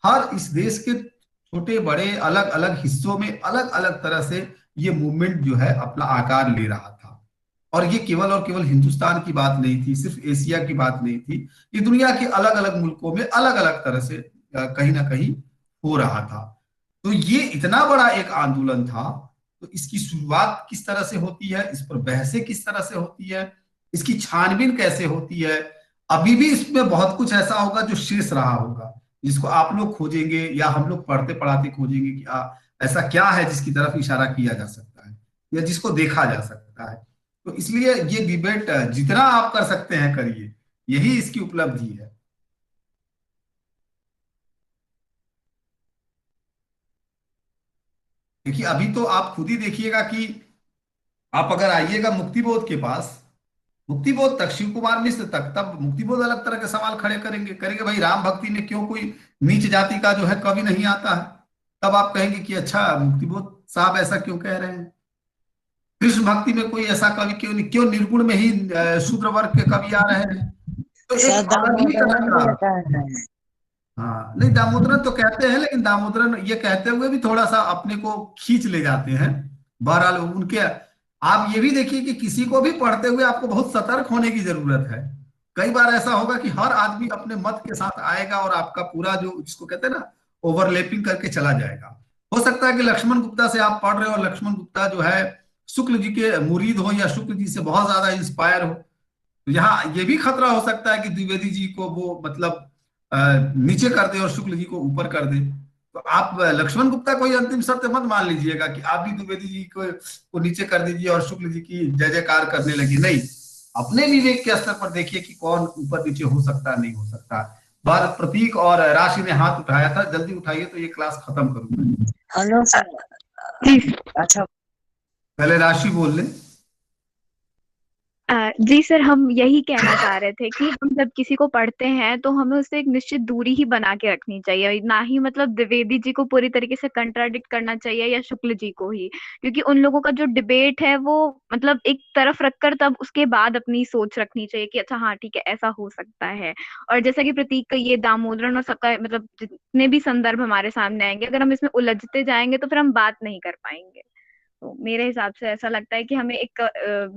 हर इस देश के छोटे बड़े अलग अलग हिस्सों में अलग अलग तरह से ये मूवमेंट जो है अपना आकार ले रहा था। और ये केवल और केवल हिंदुस्तान की बात नहीं थी, सिर्फ एशिया की बात नहीं थी, ये दुनिया के अलग अलग मुल्कों में अलग अलग तरह से कहीं ना कहीं हो रहा था। तो ये इतना बड़ा एक आंदोलन था, तो इसकी शुरुआत किस तरह से होती है, इस पर बहसें किस तरह से होती है, इसकी छानबीन कैसे होती है, अभी भी इसमें बहुत कुछ ऐसा होगा जो शेष रहा होगा। जिसको आप लोग खोजेंगे या हम लोग पढ़ते पढ़ाते खोजेंगे कि ऐसा क्या है जिसकी तरफ इशारा किया जा सकता है या जिसको देखा जा सकता है। तो इसलिए ये डिबेट जितना आप कर सकते हैं करिए, यही इसकी उपलब्धि है। देखिए अभी तो आप खुद ही देखिएगा कि आप अगर आइएगा मुक्तिबोध के पास, मुक्तिबोध तक, शिव कुमार मिश्र तक, तब मुक्तिबोध अलग तरह के सवाल खड़े करेंगे, करेंगे भाई राम भक्ति में क्यों कोई नीच जाति का जो है कवि नहीं आता है। तब आप कहेंगे कि अच्छा मुक्तिबोध साहब ऐसा क्यों कह रहे हैं। कृष्ण भक्ति में कोई ऐसा कवि क्यों नहीं, क्यों निर्गुण में ही शूद्र वर्ग के कवि आ रहे हैं। तो एक अलग ही तरह दामोदरन भी का, ऐसा है। हाँ नहीं दामोदरन तो कहते हैं, लेकिन दामोदरन ये कहते हुए भी थोड़ा सा अपने को खींच ले जाते हैं। बहरहाल उनके, आप ये भी देखिए कि किसी को भी पढ़ते हुए आपको बहुत सतर्क होने की जरूरत है। कई बार ऐसा होगा कि हर आदमी अपने मत के साथ आएगा और आपका पूरा जो जिसको कहते हैं ना ओवरलैपिंग करके चला जाएगा। हो सकता है कि लक्ष्मण गुप्ता से आप पढ़ रहे हो, लक्ष्मण गुप्ता जो है शुक्ल जी के मुरीद हो या शुक्ल जी से बहुत ज्यादा इंस्पायर हो। तो यहाँ ये भी खतरा हो सकता है कि द्विवेदी जी को वो मतलब नीचे कर दे और शुक्ल जी को ऊपर कर दे। तो आप लक्ष्मण गुप्ता को ही अंतिम सत्य मत मान लीजिएगा कि आप भी द्विवेदी जी को नीचे कर दीजिए और शुक्ल जी की जय जयकार करने लगी, नहीं। अपने विवेक के स्तर पर देखिए कि कौन ऊपर नीचे हो सकता है, नहीं हो सकता। बार प्रतीक और राशि ने हाथ उठाया था, जल्दी उठाइए तो ये क्लास खत्म करूंगा। Hello sir. जी अच्छा, पहले राशि बोल ले। जी सर, हम यही कहना चाह रहे थे कि हम जब किसी को पढ़ते हैं तो हमें उससे एक निश्चित दूरी ही बना के रखनी चाहिए, ना ही मतलब द्विवेदी जी को पूरी तरीके से कंट्राडिक्ट करना चाहिए या शुक्ल जी को ही, क्योंकि उन लोगों का जो डिबेट है वो मतलब एक तरफ रखकर तब उसके बाद अपनी सोच रखनी चाहिए कि अच्छा हाँ ठीक है ऐसा हो सकता है। और जैसा कि प्रतीक का ये दामोदरन और सबका मतलब जितने भी संदर्भ हमारे सामने आएंगे, अगर हम इसमें उलझते जाएंगे तो फिर हम बात नहीं कर पाएंगे। तो मेरे हिसाब से ऐसा लगता है कि हमें एक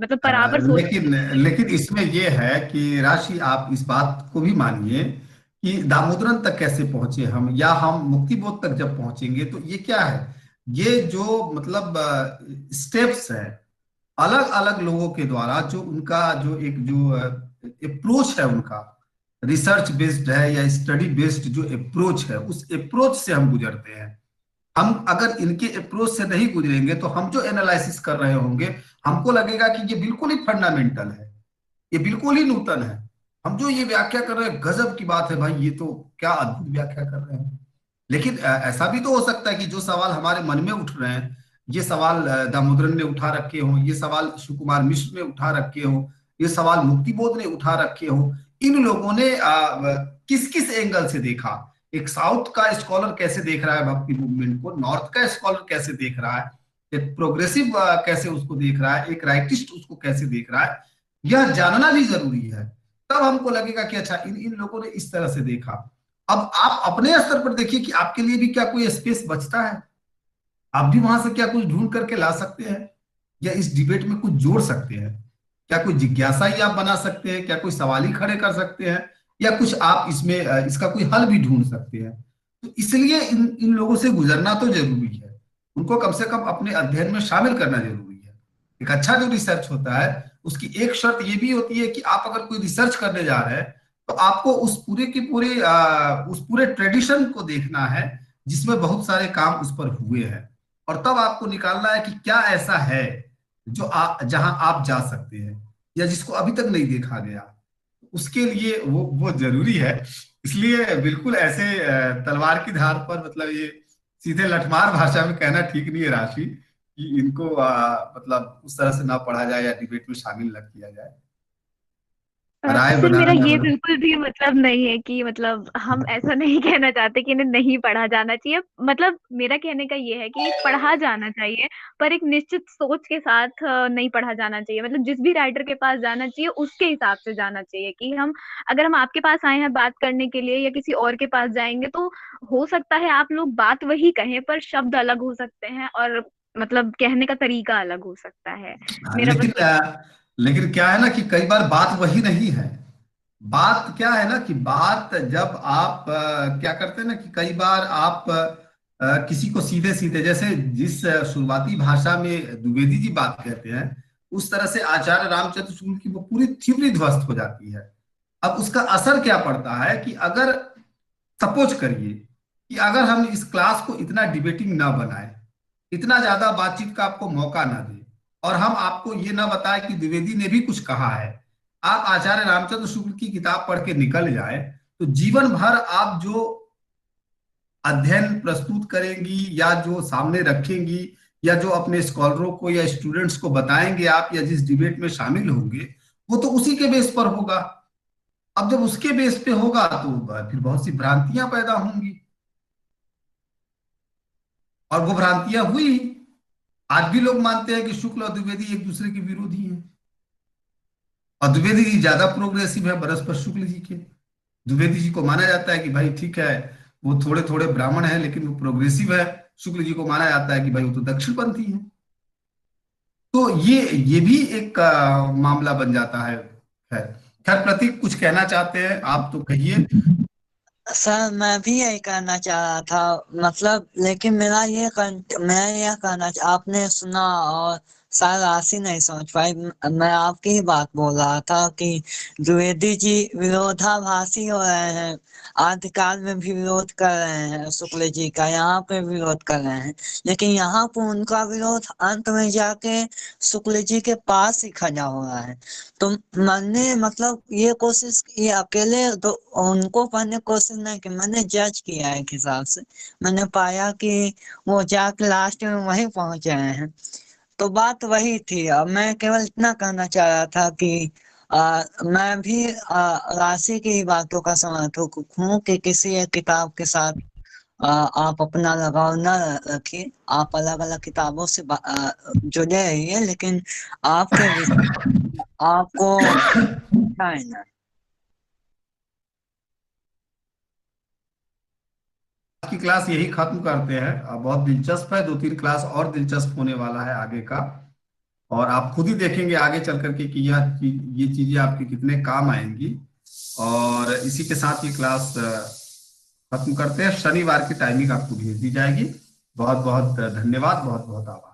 मतलब बराबर सोच। लेकिन लेकिन इसमें यह है कि राशि आप इस बात को भी मानिए कि दामोदरन तक कैसे पहुंचे हम, या हम मुक्तिबोध तक जब पहुंचेंगे तो ये क्या है, ये जो मतलब स्टेप्स है अलग अलग लोगों के द्वारा, जो उनका जो एक जो अप्रोच है उनका, रिसर्च बेस्ड है या स्टडी बेस्ड जो अप्रोच है, उस अप्रोच से हम गुजरते हैं। हम अगर इनके अप्रोच से नहीं गुजरेंगे तो हम जो एनालिसिस कर रहे होंगे हमको लगेगा कि ये बिल्कुल ही फंडामेंटल है, ये बिल्कुल ही नूतन है। हम जो ये व्याख्या कर रहे हैं गजब की बात है भाई, ये तो क्या अद्भुत व्याख्या कर रहे हैं। लेकिन ऐसा भी तो हो सकता है कि जो सवाल हमारे मन में उठ रहे हैं, ये सवाल दामोदरन ने उठा रखे हो, ये सवाल शिव कुमार मिश्र ने उठा रखे हो, ये सवाल मुक्तिबोध ने उठा रखे हो, इन लोगों ने किस किस एंगल से देखा। एक साउथ का स्कॉलर कैसे देख रहा है भक्ति मूवमेंट को, नॉर्थ का स्कॉलर कैसे देख रहा है, एक प्रोग्रेसिव कैसे उसको देख रहा है, एक राइटिस्ट उसको कैसे देख रहा है, यह जानना भी जरूरी है। तब हमको लगेगा कि अच्छा इन इन लोगों ने इस तरह से देखा। अब आप अपने स्तर पर देखिए कि आपके लिए भी क्या कोई स्पेस बचता है, आप भी वहां से क्या कुछ ढूंढ करके ला सकते हैं या इस डिबेट में कुछ जोड़ सकते हैं। क्या कोई जिज्ञासा ही आप बना सकते हैं, क्या कोई सवाल ही खड़े कर सकते हैं, या कुछ आप इसमें इसका कोई हल भी ढूंढ सकते हैं। तो इसलिए इन इन लोगों से गुजरना तो जरूरी है, उनको कम से कम अपने अध्ययन में शामिल करना जरूरी है। एक अच्छा जो रिसर्च होता है उसकी एक शर्त ये भी होती है कि आप अगर कोई रिसर्च करने जा रहे हैं तो आपको उस पूरे के पूरे उस पूरे ट्रेडिशन को देखना है जिसमें बहुत सारे काम उस पर हुए हैं, और तब आपको निकालना है कि क्या ऐसा है जो जहां आप जा सकते हैं या जिसको अभी तक नहीं देखा गया। उसके लिए वो जरूरी है। इसलिए बिल्कुल ऐसे तलवार की धार पर मतलब ये सीधे लठमार भाषा में कहना ठीक नहीं है राशि कि इनको मतलब उस तरह से ना पढ़ा जाए या डिबेट में शामिल न किया जाए। राय सर मेरा बनाना ये जरूर। बिल्कुल भी मतलब नहीं है कि मतलब हम ऐसा नहीं कहना चाहते कि इन्हें नहीं पढ़ा जाना चाहिए। मतलब मेरा कहने का ये है कि पढ़ा जाना चाहिए, पर एक निश्चित सोच के साथ नहीं पढ़ा जाना चाहिए। मतलब जिस भी राइटर के पास जाना चाहिए उसके हिसाब से जाना चाहिए कि हम अगर हम आपके पास आए हैं बात करने के लिए या किसी और के पास जाएंगे तो हो सकता है आप लोग बात वही कहें पर शब्द अलग हो सकते हैं और मतलब कहने का तरीका अलग हो सकता है। मेरा बस लेकिन क्या है ना कि कई बार बात वही नहीं है। बात क्या है ना कि बात जब आप क्या करते हैं ना कि कई बार आप किसी को सीधे सीधे, जैसे जिस शुरुआती भाषा में द्विवेदी जी बात कहते हैं उस तरह से आचार्य रामचंद्र शुक्ल की वो पूरी थ्योरी ध्वस्त हो जाती है। अब उसका असर क्या पड़ता है कि अगर सपोज करिए कि अगर हम इस क्लास को इतना डिबेटिंग ना बनाए, इतना ज्यादा बातचीत का आपको मौका ना दे, और हम आपको ये ना बताए कि द्विवेदी ने भी कुछ कहा है, आप आचार्य रामचंद्र शुक्ल की किताब पढ़ के निकल जाए, तो जीवन भर आप जो अध्ययन प्रस्तुत करेंगी या जो सामने रखेंगी या जो अपने स्कॉलरों को या स्टूडेंट्स को बताएंगे आप, या जिस डिबेट में शामिल होंगे, वो तो उसी के बेस पर होगा। अब जब उसके बेस पे होगा तो फिर बहुत सी भ्रांतियां पैदा होंगी, और वो भ्रांतियां हुई। आज भी लोग मानते हैं कि शुक्ल और द्विवेदी एक दूसरे के विरोधी हैं, और द्विवेदी जी ज्यादा प्रोग्रेसिव है बरस्पर शुक्ल जी के। द्विवेदी जी को माना जाता है कि भाई ठीक है, वो थोड़े थोड़े ब्राह्मण है लेकिन वो प्रोग्रेसिव है। शुक्ल जी को माना जाता है कि भाई वो तो दक्षिणपंथी है। तो ये भी एक मामला बन जाता है। खैर खैर, प्रतीक कुछ कहना चाहते हैं आप तो कहिए। सर मैं भी यही कहना चाह रहा था, मतलब लेकिन मैं यह कहना आपने सुना और शायद राशि नहीं समझ पाई। मैं आपकी ही बात बोल रहा था कि द्विवेदी जी विरोधाभासी हो रहे हैं, आदिकाल में भी विरोध कर रहे हैं शुक्ल जी का, यहाँ पे विरोध कर रहे हैं, लेकिन यहाँ पे उनका विरोध अंत में जाके शुक्ल जी के पास ही खड़ा हो रहा है। तो मैंने मतलब ये कोशिश ये अकेले तो उनको पढ़ने की कोशिश नहीं की, मैंने जज किया एक हिसाब से। मैंने पाया कि वो जाके लास्ट में वहीं पहुंच रहे हैं, तो बात वही थी। अब मैं केवल इतना कहना चाह रहा था कि मैं भी राशि की ही बातों का समर्थक हूँ कि किसी एक किताब के साथ आप अपना लगाव न रखिए। आप अलग अलग किताबों से जुड़े रहिए, लेकिन आपके आपको है ना। आज की क्लास यही खत्म करते हैं। बहुत दिलचस्प है, 2-3 क्लास और दिलचस्प होने वाला है आगे का, और आप खुद ही देखेंगे आगे चल करके कि ये चीजें आपके कितने काम आएंगी। और इसी के साथ ये क्लास खत्म करते हैं। शनिवार की टाइमिंग आपको भेज दी जाएगी। बहुत बहुत धन्यवाद, बहुत बहुत आभार।